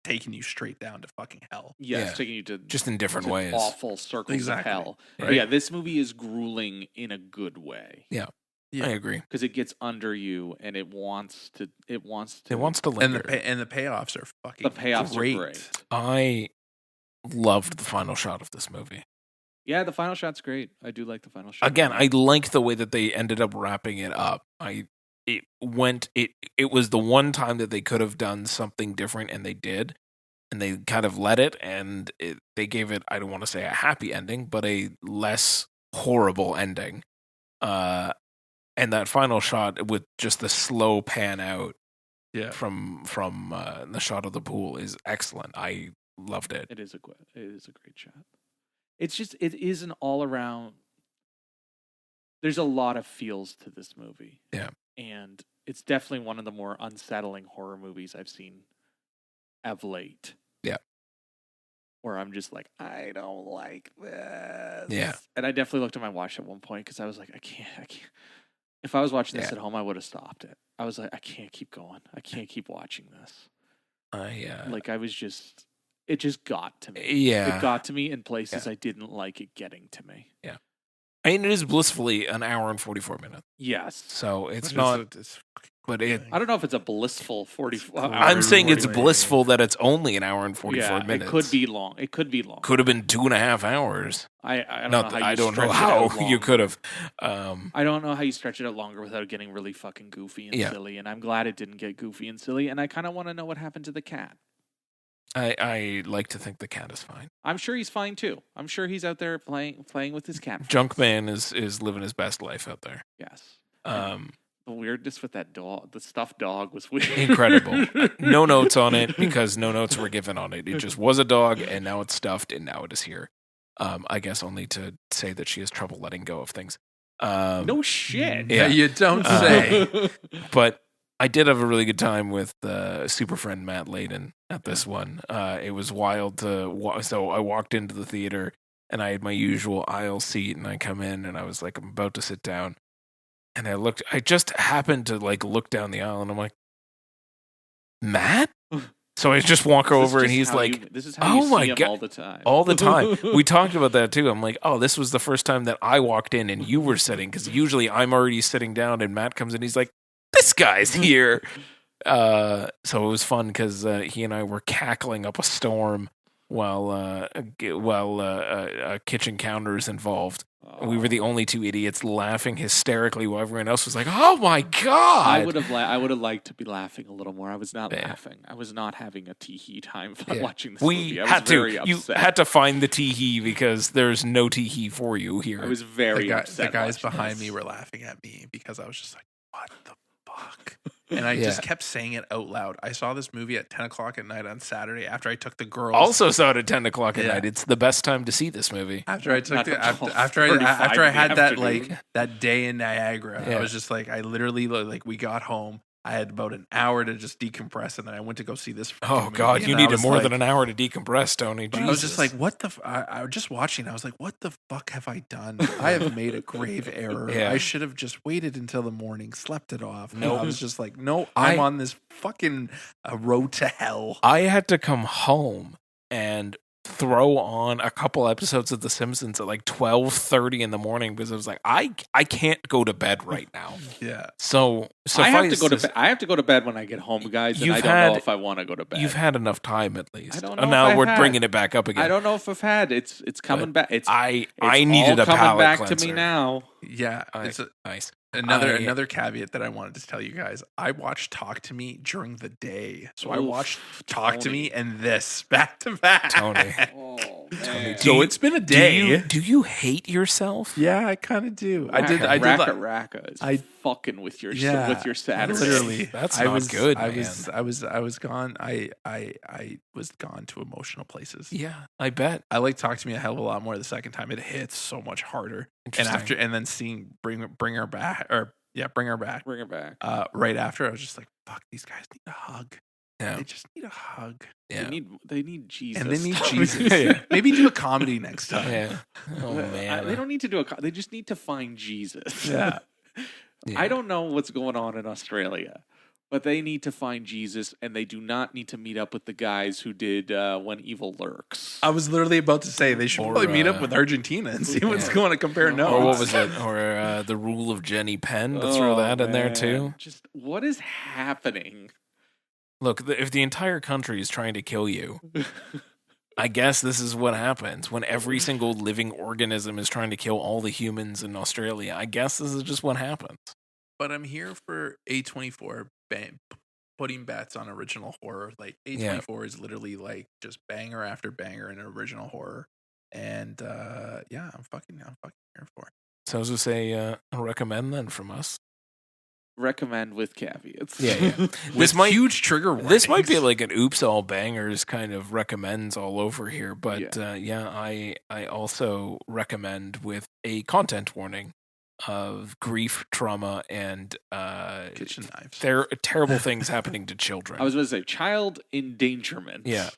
taking you straight down to fucking hell. Yes, Yeah. taking you to Just in different to ways. awful circles Exactly. of hell. But Right. yeah, this movie is grueling in a good way Yeah. I agree. because it gets under you and it wants to. It wants to And linger. the payoffs are fucking The payoffs great. are great. I loved the final shot of this movie. Yeah, the final shot's great. I do like the final shot. Again, I like the way that they ended up wrapping it up. It was the one time that they could have done something different, and they did, and they kind of let it, and they gave it, I don't want to say a happy ending, but a less horrible ending. And that final shot with just the slow pan out Yeah. from the shot of the pool is excellent. I loved it. It is a great shot. It's just it is an all around. There's a lot of feels to this movie. Yeah. And it's definitely one of the more unsettling horror movies I've seen of late. Yeah. Where I'm just like, I don't like this. Yeah. And I definitely looked at my watch at one point because I was like, I can't. If I was watching this Yeah. at home, I would have stopped it. I was like, I can't keep going. I can't keep watching this. Like I was just, it just got to me. Yeah. It got to me in places I didn't like it getting to me. I mean, it is blissfully an hour and 44 minutes. Yes. So it's What not, is it? but it. I don't know if it's a blissful 40. I'm saying it's 40 blissful that it's only an hour and 44 minutes. It could be long. It could be long. Could have been 2.5 hours. I don't Not know that how I you don't know stretch it how out you longer. could have. I don't know how you stretch it out longer without getting really fucking goofy and Yeah. silly. And I'm glad it didn't get goofy and silly. And I kind of want to know what happened to the cat. I like to think the cat is fine. I'm sure he's fine too. I'm sure he's out there playing with his cat. friends. Junkman is living his best life out there. Yes. Um, The weirdness with that dog, the stuffed dog, was weird. incredible. No notes on it because no notes were given on it. It just was a dog, and now it's stuffed, and now it is here. I guess only to say that she has trouble letting go of things. No shit. Yeah. You don't say. But I did have a really good time with super friend Matt Layden at this one. It was wild to so I walked into the theater and I had my usual aisle seat, and I come in, and I was like, I'm about to sit down, and I just happened to like look down the aisle, and I'm like, Matt? So I just walk over, and he's like, this is how you oh my see him God. all the time. All the time. We talked about that too. I'm like, oh, this was the first time that I walked in and you were sitting, because usually I'm already sitting down and Matt comes in. He's like, this guy's here. So it was fun because he and I were cackling up a storm while kitchen counters involved. We were the only two idiots laughing hysterically while everyone else was like, "Oh my God!" I would have liked to be laughing a little more. I was not laughing. I was not having a tee-hee time watching this movie. I was very upset. You had to find the tee-hee because there's no tee-hee for you here. I was very upset. The guys behind me were laughing at me because I was just like, "What the fuck?" And I just kept saying it out loud. I saw this movie at 10 o'clock at night on Saturday after I took the girls. Also saw it at 10 o'clock at night. It's the best time to see this movie. After I took after I had that day in Niagara, I was just like, I literally we got home. I had about an hour to just decompress, and then I went to go see this. Oh God, you needed more than an hour to decompress, Tony. Jesus. I was just like, what the? I was just watching. I was like, what the fuck have I done? I have made a grave error. I should have just waited until the morning, slept it off. No, I was just like, no, I'm on this fucking road to hell. I had to come home and throw on a couple episodes of The Simpsons at like 12:30 in the morning because I was like, I can't go to bed right now. So I have to go to bed. I have to go to bed when I get home, guys, and I don't know if I want to go to bed. You've had enough time at least. I don't know. Now we're bringing it back up again. I don't know if I've had. It's coming back. I needed a palate back cleanser. To me now. Yeah, nice. Another caveat that I wanted to tell you guys. I watched Talk to Me during the day. So I watched Talk to Me and this back to back. Tony. Tony. So it's been a day. Do you hate yourself? Yeah, I kind of do. Raka is fucking with your Saturday. Literally. That's not good, I man. was gone. I was gone to emotional places. Yeah, I bet. I like Talk to Me a hell of a lot more the second time. It hits so much harder. And then seeing Bring Her Back. Right after, I was just like, "Fuck, these guys need a hug. Yeah. They just need a hug. Yeah. They need Jesus, and they need Jesus. Maybe do a comedy next time. Yeah. Oh man, they don't need to do they just need to find Jesus. Yeah. I don't know what's going on in Australia, but they need to find Jesus, and they do not need to meet up with the guys who did When Evil Lurks. I was literally about to say they should probably meet up with Argentina and see what's going to compare notes. Or what was it? Or The Rule of Jenny Penn to throw that in there too. Just what is happening? Look, if the entire country is trying to kill you, I guess this is what happens when every single living organism is trying to kill all the humans in Australia. I guess this is just what happens. But I'm here for A24 putting bets on original horror. Like A24 is literally like just banger after banger in original horror. And I'm fucking here for it. So I was going to say, recommend then from us. Recommend with caveats. Yeah. This might huge trigger warnings. This might be like an oops all bangers kind of recommends all over here, but I also recommend with a content warning of grief, trauma, and kitchen knives. There are terrible things happening to children. I was going to say child endangerment. Yeah.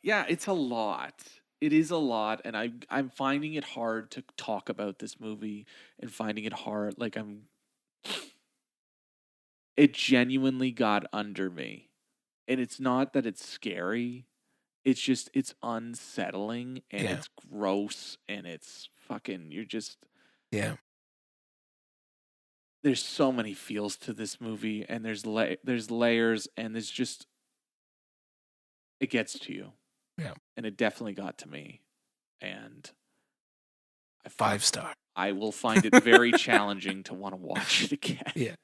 It's a lot. It is a lot, and I'm finding it hard to talk about this movie and finding it hard. It genuinely got under me, and it's not that it's scary. It's just it's unsettling and it's gross and it's fucking. There's so many feels to this movie, and there's layers, and there's just it gets to you. Yeah. And it definitely got to me. And 5 star. I will find it very challenging to want to watch it again. Yeah.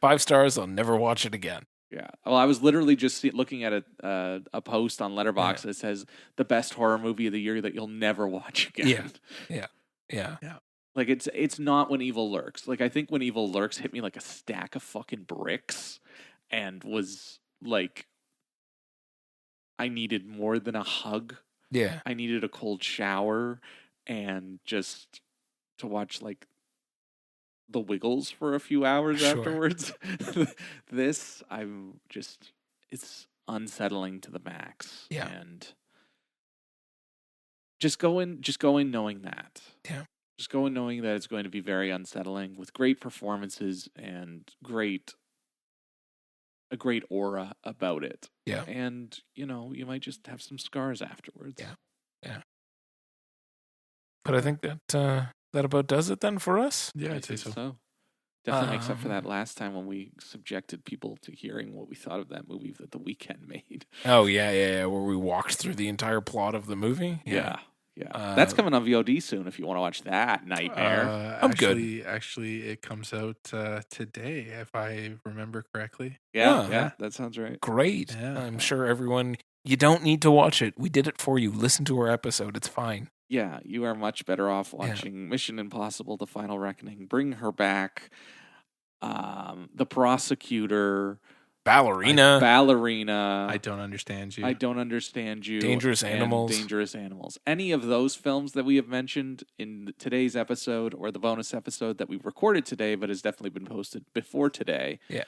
5 stars, I'll never watch it again. Yeah. Well, I was literally just looking at a post on Letterboxd that says the best horror movie of the year that you'll never watch again. Yeah. Like it's not When Evil Lurks. Like I think When Evil Lurks hit me like a stack of fucking bricks and was like I needed more than a hug. Yeah. I needed a cold shower and just to watch like The Wiggles for a few hours afterwards. This, it's unsettling to the max. Yeah. And just go in knowing that. Yeah. Just go in knowing that it's going to be very unsettling with great performances and a great aura about it. Yeah. And, you might just have some scars afterwards. Yeah. But I think that about does it then for us. Yeah, I I'd say think so. Definitely, except for that last time when we subjected people to hearing what we thought of that movie that The Weeknd made. Oh, yeah, where we walked through the entire plot of the movie. Yeah. That's coming on VOD soon if you want to watch that nightmare. I'm good. Actually, it comes out today, if I remember correctly. Yeah, that sounds right. Great. Yeah. I'm sure everyone, you don't need to watch it. We did it for you. Listen to our episode. It's fine. Yeah, you are much better off watching Mission Impossible: The Final Reckoning. Bring her back. The prosecutor. Ballerina. I don't understand you. I don't understand you. Dangerous and Animals. Dangerous Animals. Any of those films that we have mentioned in today's episode or the bonus episode that we recorded today, but has definitely been posted before today. Yeah.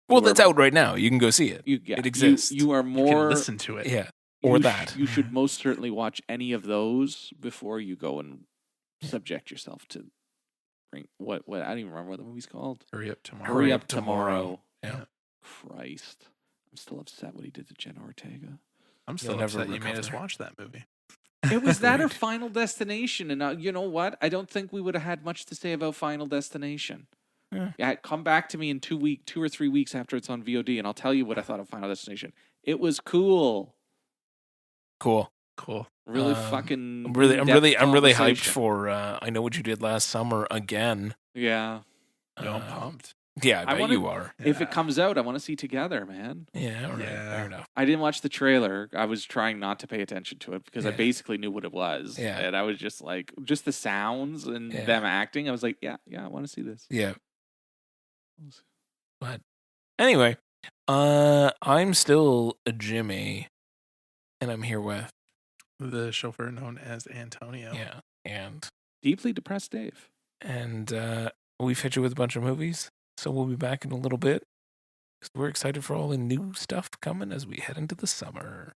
Well, that's out right now. You can go see it. It exists. You are more. You can listen to it. Yeah. Or that. You should most certainly watch any of those before you go and subject yourself to what I don't even remember what the movie's called. Hurry Up Tomorrow. Hurry Up Tomorrow. Yeah. Christ. I'm still upset what he did to Jenna Ortega. I'm still never upset you made us recover. watch that movie. It was that or Agreed. Final Destination. And you know what? I don't think we would have had much to say about Final Destination. Yeah, come back to me in 2 or 3 weeks after it's on VOD, and I'll tell you what I thought of Final Destination. It was cool. Cool. Really fucking. I'm really hyped conversation. for I Know What You Did Last Summer again. Yeah. No, I'm pumped. Yeah, I bet wanna- you are. If it comes out, I want to see Together, man. Yeah, all right. Yeah. Fair enough. I didn't watch the trailer. I was trying not to pay attention to it because I Yeah. basically knew what it was. Yeah. And I was just like, just the sounds and them acting. I was like, yeah, I want to see this. Yeah. But anyway, I'm still a Jimmy, and I'm here with The chauffeur known as Antonio. yeah, and Deeply depressed Dave. we've hit you with a bunch of movies, so we'll be back in a little bit. 'Cause we're excited for all the new stuff coming as we head into the summer.